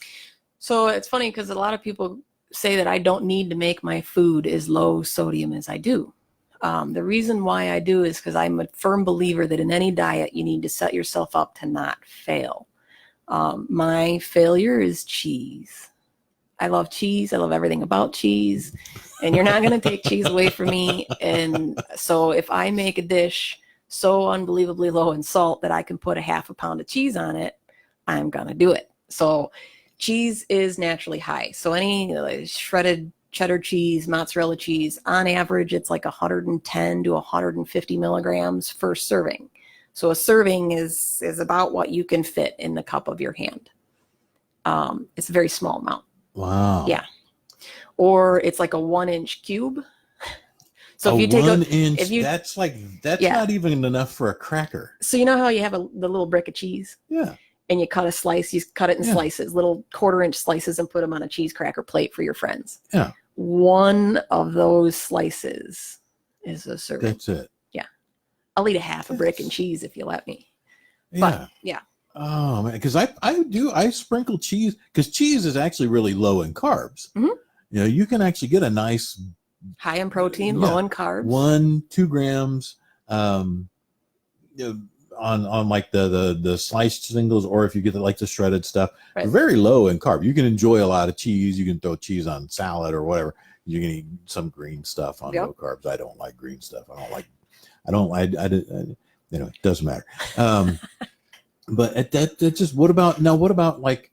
So it's funny because a lot of people say that I don't need to make my food as low sodium as I do. The reason why I do is because I'm a firm believer that in any diet, you need to set yourself up to not fail. My failure is cheese. I love cheese. I love everything about cheese. And you're not going to take cheese away from me. And so if I make a dish so unbelievably low in salt that I can put a half a pound of cheese on it, I'm going to do it. So cheese is naturally high. So any shredded cheddar cheese, mozzarella cheese, on average, it's like 110 to 150 milligrams per serving. So a serving is about what you can fit in the cup of your hand. It's a very small amount.
Wow.
Yeah. Or it's like a 1-inch cube. So if you take
that's not even enough for a cracker.
So you know how you have the little brick of cheese?
Yeah.
And you cut a slice, you cut it in slices, little 1/4-inch slices, and put them on a cheese cracker plate for your friends.
Yeah.
One of those slices is a serving.
That's it.
Yeah. I'll eat a half a brick and cheese if you let me.
Yeah.
But, yeah.
Oh man, because I sprinkle cheese, because cheese is actually really low in carbs.
Mm-hmm.
You can actually get a nice
high in protein, low in carbs.
1-2 grams on like the sliced singles, or if you get the shredded stuff, right. Very low in carb. You can enjoy a lot of cheese. You can throw cheese on salad or whatever. You can eat some green stuff on low carbs. I don't like green stuff. It doesn't matter. But that just what about now? What about like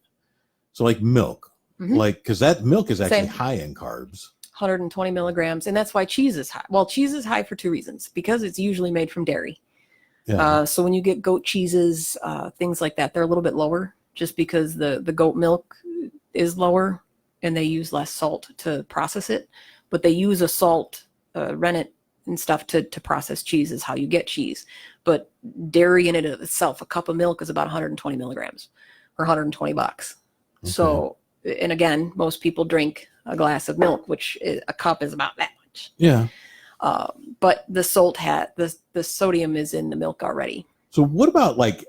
like milk?
Mhm.
Like because that milk is actually
Same.
high in carbs.
120 milligrams, and that's why cheese is high. Well, cheese is high for two reasons: because it's usually made from dairy.
Yeah.
So when you get goat cheeses, things like that, they're a little bit lower, just because the goat milk is lower, and they use less salt to process it. But they use a salt, rennet and stuff to process cheese is how you get cheese. But dairy in it of itself, a cup of milk is about 120 milligrams or $120.
Okay.
So, and again, most people drink a glass of milk, which a cup is about that much.
Yeah.
But the the sodium is in the milk already.
So what about like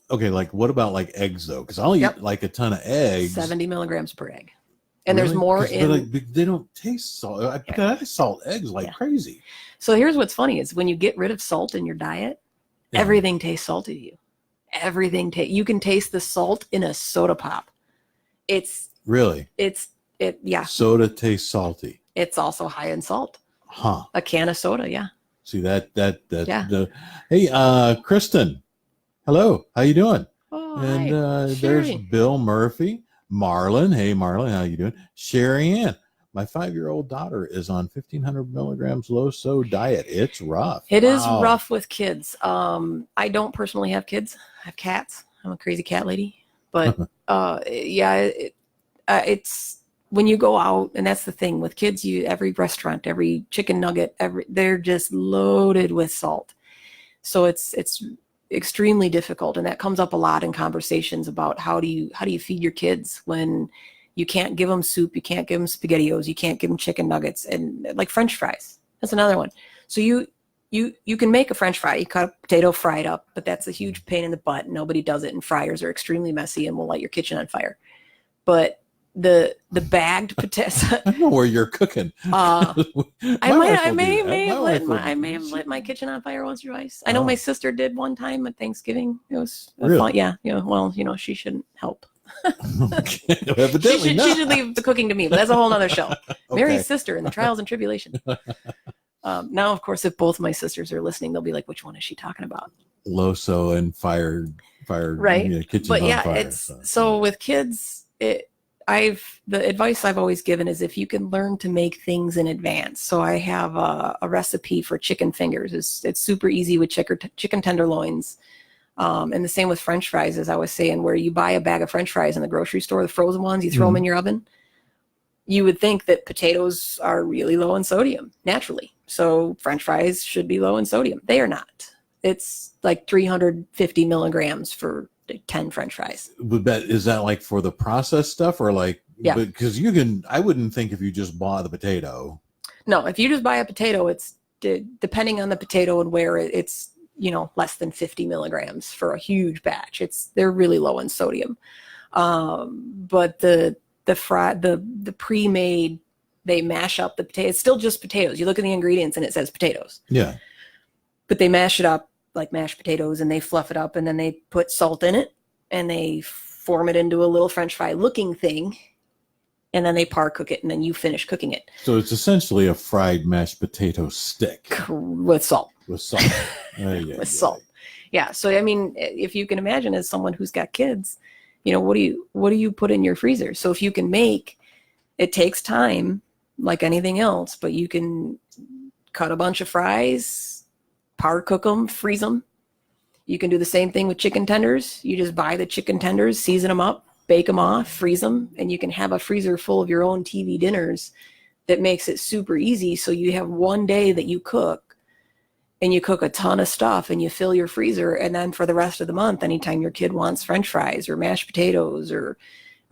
what about like eggs though? Because I'll eat like a ton of eggs.
70 milligrams per egg. And
Really?
There's more in.
But like, they don't taste salt. I salt eggs like crazy.
So here's what's funny is when you get rid of salt in your diet, everything tastes salty to you. Everything you can taste the salt in a soda pop.
Really.
Yeah.
Soda tastes salty.
It's also high in salt.
Huh.
A can of soda, yeah.
See that hey, Kristen. Hello. How you doing?
Oh,
and
hi.
there's Bill Murphy. Marlon. Hey, Marlon. How you doing? Sherry Ann. My 5-year-old daughter is on 1,500 milligrams LoSo diet. It's rough.
It is rough with kids. I don't personally have kids. I have cats. I'm a crazy cat lady. But it's when you go out, and that's the thing with kids. Every restaurant, every chicken nugget, they're just loaded with salt. So it's extremely difficult, and that comes up a lot in conversations about how do you feed your kids when you can't give them soup, you can't give them SpaghettiOs, you can't give them chicken nuggets, and like French fries. That's another one. So you can make a French fry, you cut a potato, fry it up, but that's a huge pain in the butt. Nobody does it, and fryers are extremely messy and will light your kitchen on fire. But the bagged potatoes.
I don't know where you're cooking.
I may have lit my kitchen on fire once or twice. I know my sister did one time at Thanksgiving. It was
really?
fun. Yeah. Well, she shouldn't help.
Okay. Evidently
she should leave the cooking to me, but that's a whole nother show.
Okay.
Mary's sister and the trials and tribulations. Now, of course, if both my sisters are listening, they'll be like, "Which one is she talking about?"
LoSo and fire,
right?
Kitchens
but
on fire.
So with kids, the advice I've always given is if you can learn to make things in advance. So I have a recipe for chicken fingers. It's super easy with chicken tenderloins. And the same with French fries, as I was saying, where you buy a bag of French fries in the grocery store, the frozen ones, you throw them in your oven. You would think that potatoes are really low in sodium naturally. So French fries should be low in sodium. They are not. It's like 350 milligrams for 10 French fries.
But is that like for the processed stuff or like, because I wouldn't think if you just bought the potato.
No, if you just buy a potato, it's depending on the potato and where it's, less than 50 milligrams for a huge batch. They're really low in sodium. But the pre-made, they mash up the potato. It's still just potatoes. You look at the ingredients and it says potatoes. Yeah. But they mash it up like mashed potatoes and they fluff it up and then they put salt in it and they form it into a little French fry looking thing. And then they par cook it and then you finish cooking it.
So it's essentially a fried mashed potato stick.
With salt.
With salt.
With salt. Yeah. So, I mean, if you can imagine as someone who's got kids, what do you put in your freezer? So if you can it takes time like anything else, but you can cut a bunch of fries, par cook them, freeze them. You can do the same thing with chicken tenders. You just buy the chicken tenders, season them up, bake them off, freeze them, and you can have a freezer full of your own TV dinners that makes it super easy. So you have one day that you cook and you cook a ton of stuff and you fill your freezer. And then for the rest of the month, anytime your kid wants French fries or mashed potatoes or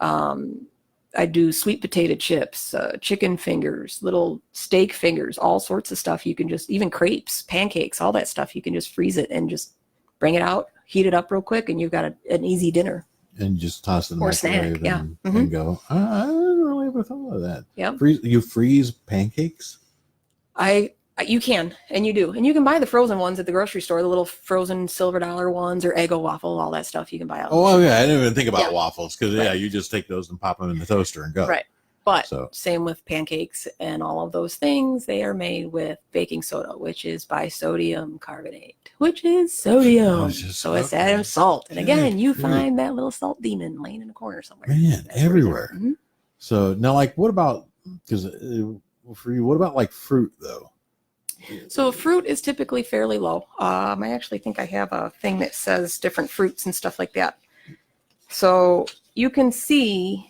I do sweet potato chips, chicken fingers, little steak fingers, all sorts of stuff. You can just, even crepes, pancakes, all that stuff. You can just freeze it and just bring it out, heat it up real quick, and you've got an easy dinner.
And just toss it in the microwave
snack,
and go. I don't really ever thought of that.
Yeah.
You freeze pancakes?
You can, and you do. And you can buy the frozen ones at the grocery store, the little frozen silver dollar ones or Eggo waffle, all that stuff you can buy out.
Oh, yeah. I didn't even think about waffles because, you just take those and pop them in the toaster and go.
Right. But
So
same with pancakes and all of those things. They are made with baking soda, which is sodium carbonate, which is sodium. So it's added salt. And again, you find that little salt demon laying in a corner somewhere.
Man,
That's where he's at.
everywhere. So now, like, what about, because for you, what about like fruit though?
So fruit is typically fairly low. I actually think I have a thing that says different fruits and stuff like that. So you can see.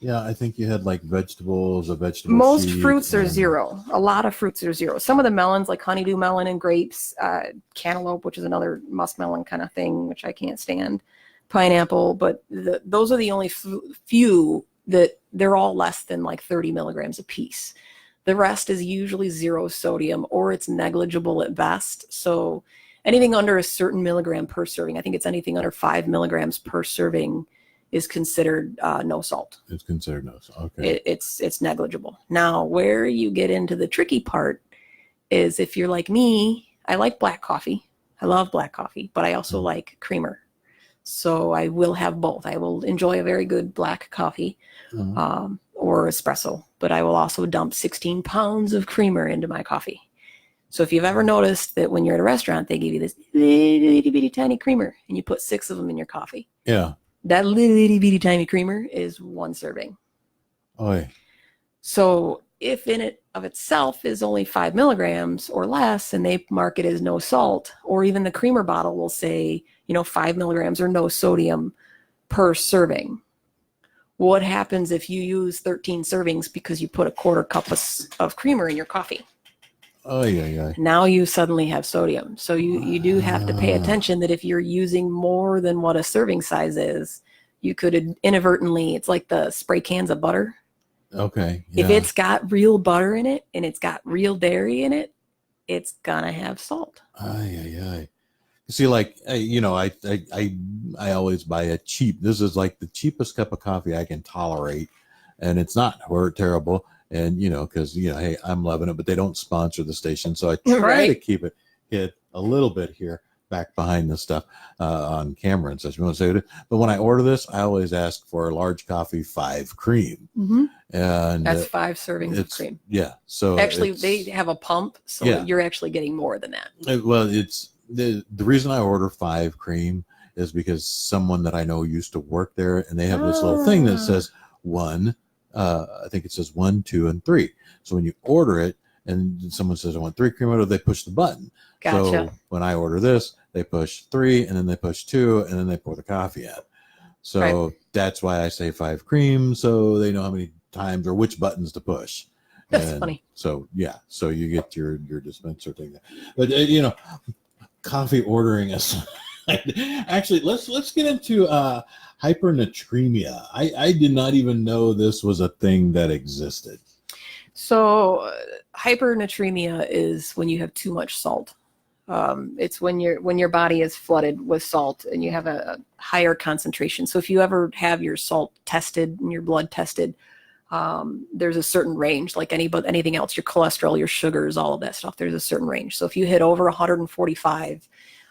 Yeah, I think you had like vegetables, a vegetable
Most
sheet,
fruits are
and-
0. A lot of fruits are 0. Some of the melons, like honeydew melon and grapes, cantaloupe, which is another muskmelon kind of thing, which I can't stand, pineapple, but those are the only few that they're all less than like 30 milligrams a piece. The rest is usually 0 sodium, or it's negligible at best. So anything under a certain milligram per serving, I think it's anything under 5 milligrams per serving, is considered no salt.
It's considered no salt. Okay.
It's negligible. Now, where you get into the tricky part is if you're like me, I like black coffee. I love black coffee, but I also like creamer. So I will have both. I will enjoy a very good black coffee or espresso, but I will also dump 16 pounds of creamer into my coffee. So if you've ever noticed that when you're at a restaurant, they give you this itty bitty tiny creamer and you put 6 of them in your coffee.
Yeah.
That little itty bitty tiny creamer is 1 serving.
Oh, yeah.
So if in it of itself is only 5 milligrams or less, and they mark it as no salt, or even the creamer bottle will say, 5 milligrams or no sodium per serving. What happens if you use 13 servings because you put a 1/4 cup of creamer in your coffee?
Oh, yeah.
Now you suddenly have sodium. So you do have to pay attention that if you're using more than what a serving size is, you could inadvertently, it's like the spray cans of butter.
Okay. Yeah.
If it's got real butter in it and it's got real dairy in it, it's gonna have salt.
Aye. See, like, I always buy a cheap. This is like the cheapest cup of coffee I can tolerate, and it's not terrible. And because hey, I'm loving it, but they don't sponsor the station, so I try to keep it hid a little bit here, back behind the stuff on camera and such. We won't say it, but when I order this, I always ask for a large coffee, 5 cream, and
that's 5 servings of cream.
Yeah, so
actually, they have a pump, so you're actually getting more than that.
Well, it's the reason I order 5 cream is because someone that I know used to work there, and they have this little thing that says 1. I think it says 1, 2, and 3. So when you order it and someone says, I want 3 cream soda, they push the button.
Gotcha.
So when I order this, they push 3 and then they push 2 and then they pour the coffee in. So that's why I say 5 cream, so they know how many times or which buttons to push.
That's funny.
So so you get your dispenser thing. But coffee ordering is actually let's get into hypernatremia. I did not even know this was a thing that existed.
So hypernatremia is when you have too much salt. It's when your body is flooded with salt and you have a higher concentration. So if you ever have your salt tested and your blood tested, there's a certain range, like anything else, your cholesterol, your sugars, all of that stuff, there's a certain range. So if you hit over 145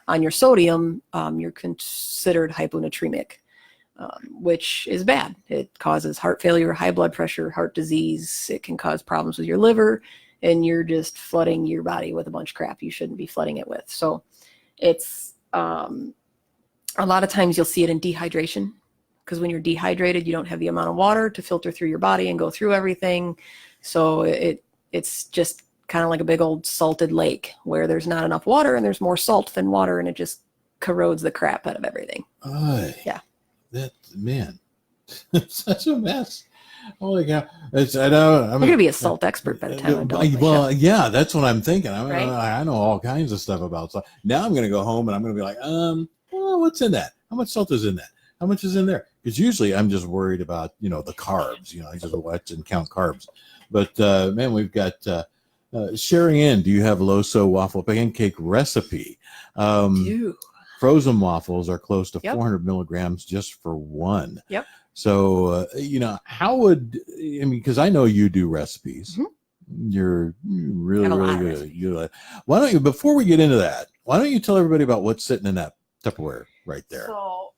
on your sodium, you're considered hyponatremic. Which is bad. It causes heart failure, high blood pressure, heart disease. It can cause problems with your liver, and you're just flooding your body with a bunch of crap you shouldn't be flooding it with. So it's a lot of times you'll see it in dehydration, because when you're dehydrated, you don't have the amount of water to filter through your body and go through everything. So it's just kind of like a big old salted lake where there's not enough water and there's more salt than water, and it just corrodes the crap out of everything. Yeah.
That man, such a mess. Holy cow! I know. I'm
going to be a salt expert by the time I'm done.
Well, yeah, that's what I'm thinking.
Right?
I know all kinds of stuff about salt. Now I'm going to go home and I'm going to be like, well, what's in that? How much salt is in that? How much is in there? Because usually I'm just worried about the carbs. I just watch and count carbs. But man, we've got Sherry Ann. Do you have LoSo waffle pancake recipe? Frozen waffles are close to 400 milligrams just for one.
Yep.
So, how would, because I know you do recipes. You're really, really good. Why don't you, before we get into that, why don't you tell everybody about what's sitting in that Tupperware right there?
So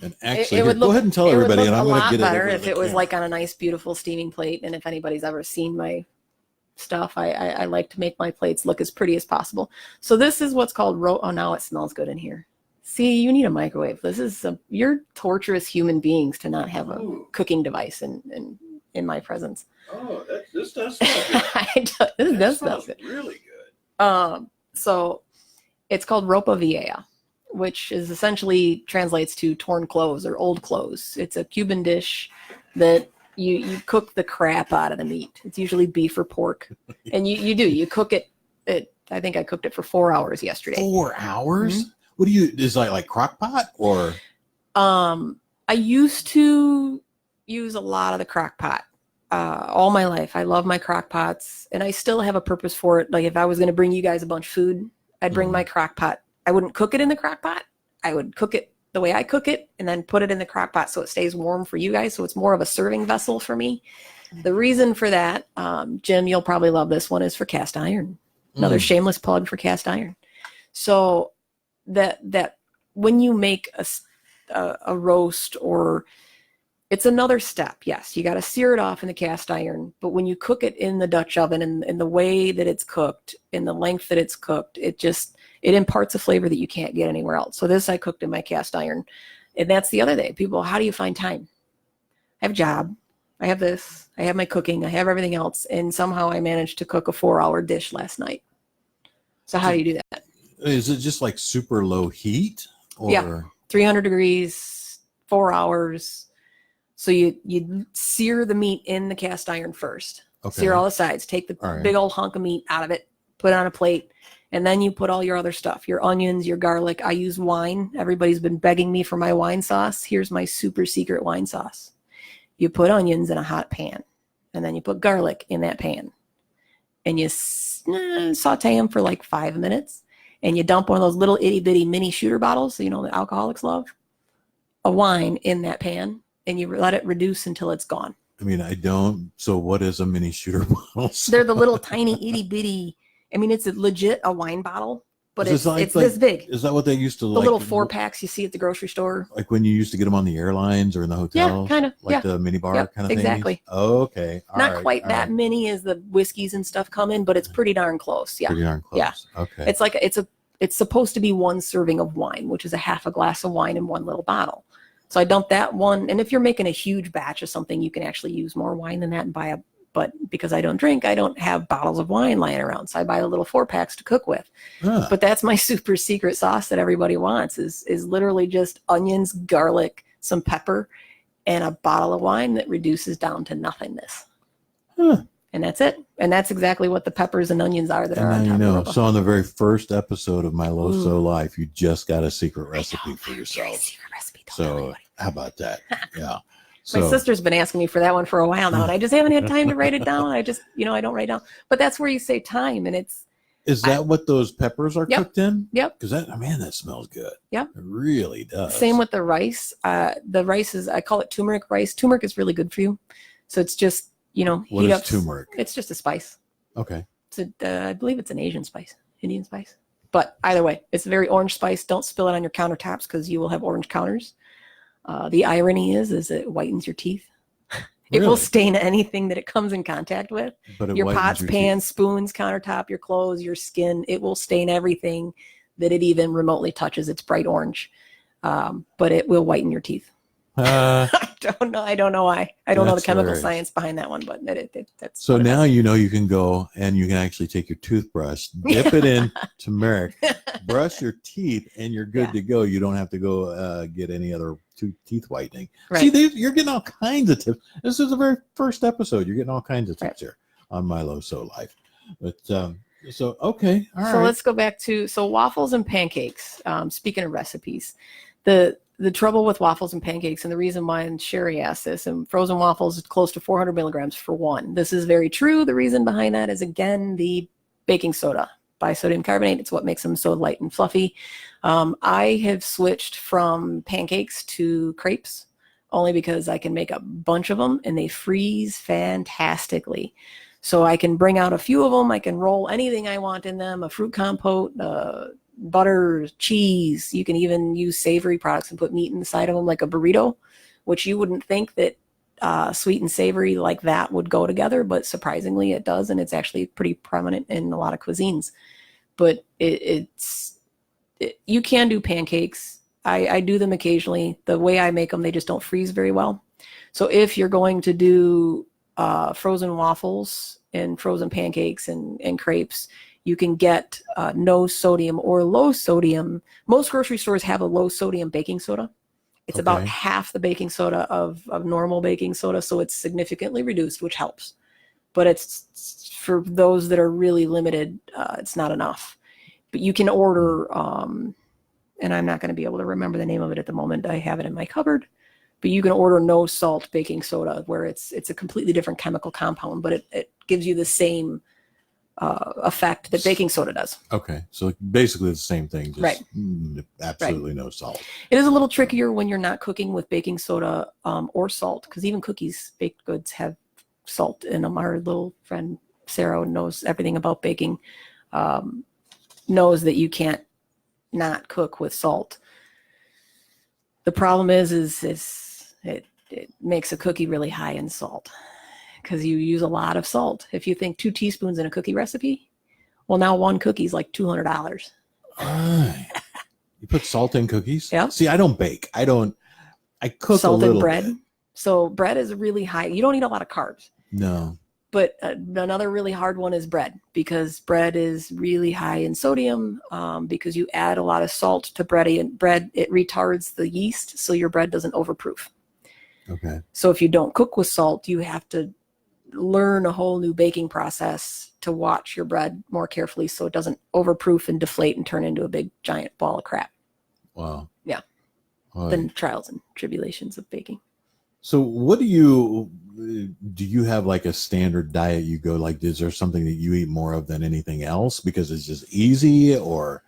And actually,
It would
go
look,
ahead and tell
it would
everybody,
look
and
a
I'm going to
lot
get it
better
over to
if
the
it was
camera.
like on a nice, beautiful steaming plate. And if anybody's ever seen my stuff, I like to make my plates look as pretty as possible. So this is what's called oh, now it smells good in here. See, you need a microwave. This is you're torturous human beings to not have a cooking device in my presence.
Oh, this does smell good.
This does smell good.
Really good.
So it's called ropa vieja, which is essentially translates to torn clothes or old clothes. It's a Cuban dish that you cook the crap out of the meat. It's usually beef or pork, and you cook it. I think I cooked it for 4 hours yesterday.
4 hours?
Mm-hmm.
What do you? Is that like crock pot or?
I used to use a lot of the crock pot. All my life. I love my crock pots, and I still have a purpose for it. Like if I was going to bring you guys a bunch of food, I'd bring my crock pot. I wouldn't cook it in the crock pot. I would cook it the way I cook it and then put it in the crock pot so it stays warm for you guys. So it's more of a serving vessel for me. The reason for that, Jim, you'll probably love this one, is for cast iron. Another shameless plug for cast iron. So that when you make a roast, or it's another step. Yes, you got to sear it off in the cast iron, but when you cook it in the Dutch oven and in the way that it's cooked, in the length that it's cooked, it imparts a flavor that you can't get anywhere else. So this I cooked in my cast iron. And that's the other thing. People, how do you find time? I have a job. I have this. I have my cooking. I have everything else. And somehow I managed to cook a 4-hour dish last night. So how do you do that?
Is it just like super low heat? Or?
Yeah, 300 degrees, 4 hours. So you sear the meat in the cast iron first. Okay. Sear all the sides. Take the big old hunk of meat out of it. Put it on a plate. And then you put all your other stuff, your onions, your garlic. I use wine. Everybody's been begging me for my wine sauce. Here's my super secret wine sauce. You put onions in a hot pan, and then you put garlic in that pan, and you saute them for like 5 minutes, and you dump one of those little itty bitty mini shooter bottles, that alcoholics love, a wine in that pan, and you let it reduce until it's gone.
I mean, I don't. So what is a mini shooter bottle?
They're the little tiny itty bitty. I mean, it's a wine bottle, but it's this big.
Is that what they used to
the little 4-packs you see at the grocery store?
Like when you used to get them on the airlines or in the hotels?
Yeah, kind of.
Like the mini bar kind of thing?
Exactly.
Oh, okay.
Not quite that many as the whiskeys and stuff come in, but it's pretty darn close. Yeah.
Pretty darn close.
Yeah.
Okay.
It's like it's supposed to be one serving of wine, which is a half a glass of wine in one little bottle. So I dump that one. And if you're making a huge batch of something, you can actually use more wine than that and buy but because I don't drink, I don't have bottles of wine lying around. So I buy the little 4-packs to cook with. But that's my super secret sauce that everybody wants is literally just onions, garlic, some pepper, and a bottle of wine that reduces down to nothingness. And that's it. And that's exactly what the peppers and onions are that are on top of
So on the very first episode of my LoSo Life, you just got a secret recipe for yourself.
Secret recipe.
So how about that? Yeah. So,
my sister's been asking me for that one for a while now, and I just haven't had time to write it down. I just, I don't write down. But that's where you save time, and it's.
Is that what those peppers are cooked in?
Yep.
Because that smells good.
Yep.
It really does.
Same with the rice. The rice I call it turmeric rice. Turmeric is really good for you. So it's just,
What is turmeric?
It's just a spice.
Okay.
I believe it's an Indian spice. But either way, it's a very orange spice. Don't spill it on your countertops because you will have orange counters. The irony is it whitens your teeth. It will stain anything that it comes in contact with.
But
your pots, pans, spoons, countertop, your clothes, your skin. It will stain everything that it even remotely touches. It's bright orange. But it will whiten your teeth. I don't know why. I don't know the chemical science behind that one, but that's
so now you can go and you can actually take your toothbrush, dip it in turmeric, brush your teeth, and you're good to go. You don't have to go get any other teeth whitening.
Right.
See, you're getting all kinds of tips. This is the very first episode. You're getting all kinds of tips here on my LoSo Life. But so okay, all right.
So let's go back to waffles and pancakes. Speaking of recipes, the trouble with waffles and pancakes, and the reason why, and Sherry asked this, and frozen waffles is close to 400 milligrams for one. This is very true. The reason behind that is, again, the baking soda, bisodium carbonate. It's what makes them so light and fluffy. I have switched from pancakes to crepes only because I can make a bunch of them, and they freeze fantastically. So I can bring out a few of them. I can roll anything I want in them, a fruit compote, butter, cheese. You can even use savory products and put meat inside of them, like a burrito, which you wouldn't think that sweet and savory like that would go together, but surprisingly it does, and it's actually pretty prominent in a lot of cuisines. But you can do pancakes. I do them occasionally. The way I make them, they just don't freeze very well. So if you're going to do frozen waffles and frozen pancakes and crepes, you can get no sodium or low sodium. Most grocery stores have a low sodium baking soda. It's about half the baking soda of normal baking soda, so it's significantly reduced, which helps. But it's for those that are really limited, it's not enough. But you can order, and I'm not going to be able to remember the name of it at the moment. I have it in my cupboard. But you can order no salt baking soda, where it's a completely different chemical compound, but it gives you the same effect that baking soda does.
Okay, so basically the same thing, just
right.
Absolutely no salt.
It is a little trickier when you're not cooking with baking soda or salt, because even cookies, baked goods have salt in them. Our little friend Sarah knows everything about baking, knows that you can't not cook with salt. The problem is it makes a cookie really high in salt, because you use a lot of salt. If you think 2 teaspoons in a cookie recipe, well, now one cookie is like $200.
You put salt in cookies?
Yeah.
See, I don't bake. I cook
salt
a little
in bread.
bit.
So bread is really high. You don't eat a lot of carbs.
No.
But another really hard one is bread, because bread is really high in sodium, because you add a lot of salt to bread, and it retards the yeast, so your bread doesn't overproof.
Okay.
So if you don't cook with salt, you have to learn a whole new baking process to watch your bread more carefully, so it doesn't overproof and deflate and turn into a big giant ball of crap.
Wow.
Yeah. The trials and tribulations of baking.
So what do you have like a standard diet you go, like, is there something that you eat more of than anything else because it's just easy, or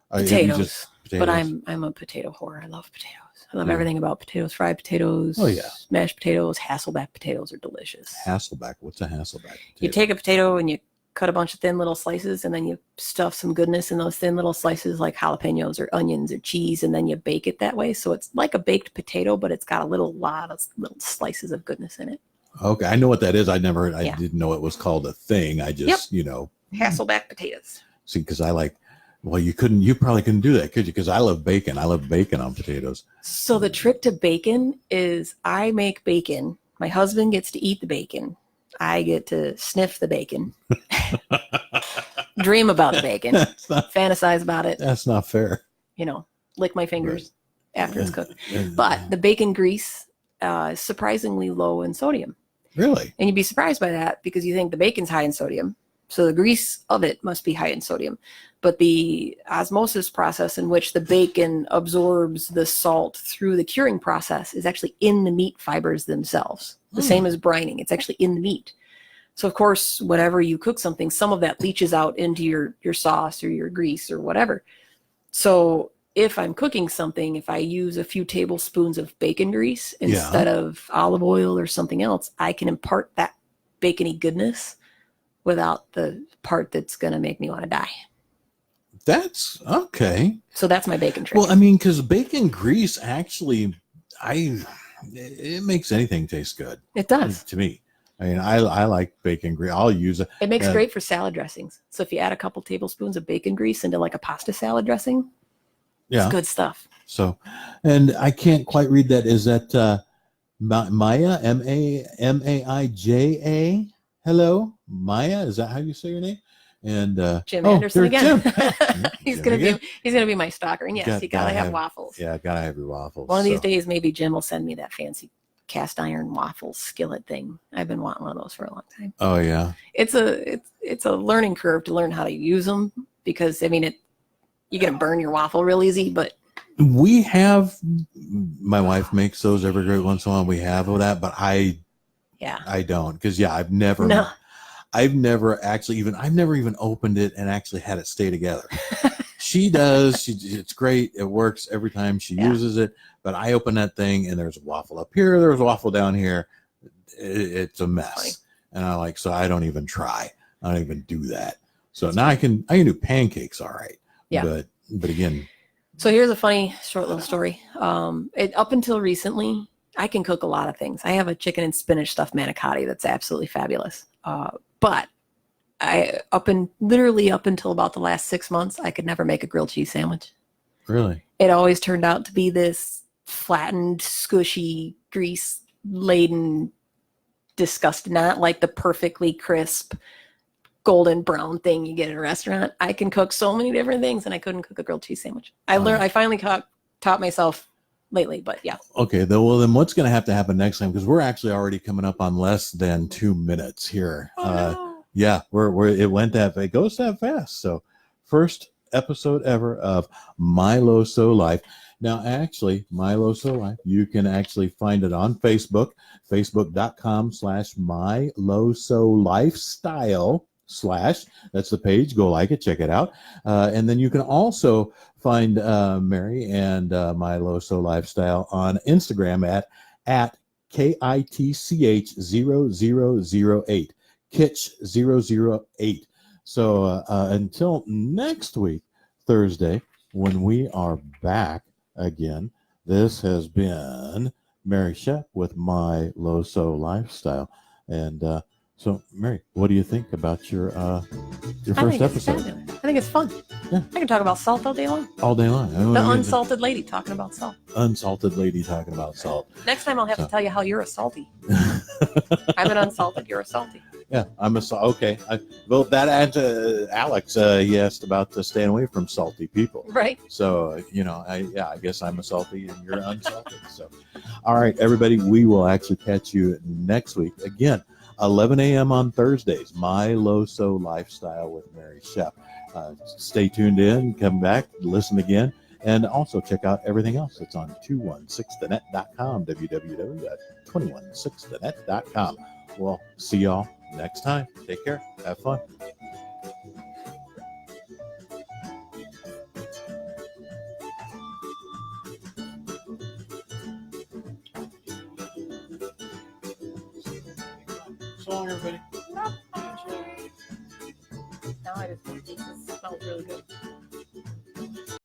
potatoes? But I'm a potato whore. I love potatoes. I love everything about potatoes. Fried potatoes.
Oh yeah.
Mashed potatoes. Hasselback potatoes are delicious.
Hasselback. What's a Hasselback potato?
You take a potato and you cut a bunch of thin little slices, and then you stuff some goodness in those thin little slices, like jalapenos or onions or cheese, and then you bake it that way. So it's like a baked potato, but it's got a lot of little slices of goodness in it.
Okay, I know what that is. I didn't know it was called a thing. I just,
Hasselback potatoes.
See, because you probably couldn't do that, could you? Because I love bacon. I love bacon on potatoes.
So the trick to bacon is I make bacon. My husband gets to eat the bacon. I get to sniff the bacon, dream about the bacon, fantasize about it.
That's not fair.
Lick my fingers after it's cooked. But the bacon grease is surprisingly low in sodium.
Really?
And you'd be surprised by that, because you think the bacon's high in sodium, so the grease of it must be high in sodium. But the osmosis process in which the bacon absorbs the salt through the curing process is actually in the meat fibers themselves. The same as brining. It's actually in the meat. So, of course, whenever you cook something, some of that leaches out into your sauce or your grease or whatever. So if I'm cooking something, if I use a few tablespoons of bacon grease instead of olive oil or something else, I can impart that bacony goodness without the part that's going to make me want to die.
That's okay.
So that's my bacon trick.
Well, I mean, because bacon grease actually, it makes anything taste good.
It does.
To me. I mean, I like bacon grease. I'll use it.
It makes great for salad dressings. So if you add a couple tablespoons of bacon grease into like a pasta salad dressing, it's good stuff. So,
and I can't quite read that. Is that Maya? Maija? Hello, Maya. Is that how you say your name? And
Jim Anderson again.
Jim.
he's gonna be my stalker. And yes, you gotta have waffles.
Yeah, gotta have your waffles.
One of these days, maybe Jim will send me that fancy cast iron waffle skillet thing. I've been wanting one of those for a long time.
Oh yeah.
It's a learning curve to learn how to use them, because I mean you're gonna burn your waffle real easy, but
we have, my wife makes those every great once in a while. We have all that, but I don't, because I've never even opened it and actually had it stay together. She does. It's great. It works every time she uses it. But I open that thing and there's a waffle up here. There's a waffle down here. It's a mess. And so I don't even try. I don't even do that. So now I can do pancakes all right.
Yeah.
But But again,
So here's a funny short little story. Up until recently, I can cook a lot of things. I have a chicken and spinach stuffed manicotti that's absolutely fabulous. But literally up until about the last 6 months, I could never make a grilled cheese sandwich.
really,
It always turned out to be this flattened, squishy, grease-laden, disgusting, not like the perfectly crisp, golden brown thing you get at a restaurant. I can cook so many different things, and I couldn't cook a grilled cheese sandwich. I finally taught myself lately, but yeah.
okay. Well, then what's going to have to happen next time? Because we're actually already coming up on less than 2 minutes here.
Oh, no.
Yeah, it goes that fast. So, first episode ever of My LoSo Life. Now, actually, My LoSo Life, you can actually find it on Facebook, facebook.com/My LoSo Lifestyle / that's the page. Go like it, check it out. And then you can also find Mary and My LoSo Lifestyle on Instagram at KITCH0008. Kitch008. So until next week, Thursday, when we are back again, this has been Mary Shep with My LoSo Lifestyle. And so, Mary, what do you think about your first episode?
I think it's fun.
Yeah.
I can talk about salt all day long.
All day long.
The unsalted lady talking about salt.
Unsalted lady talking about salt.
Next time I'll have to tell you how you're a salty. I'm an unsalted, you're a salty.
Yeah, I'm okay. Well, that and Alex, he asked about staying away from salty people.
Right.
So, I guess I'm a salty and you're unsalted. So, all right, everybody, we will actually catch you next week. Again, 11 a.m. on Thursdays, My LoSo Lifestyle with Mary Shep. Stay tuned in, come back, listen again, and also check out everything else that's on 216thenet.com, www.216thenet.com. We'll see y'all next time. Take care. Have fun. So long, everybody.
Now I just think it smells really good.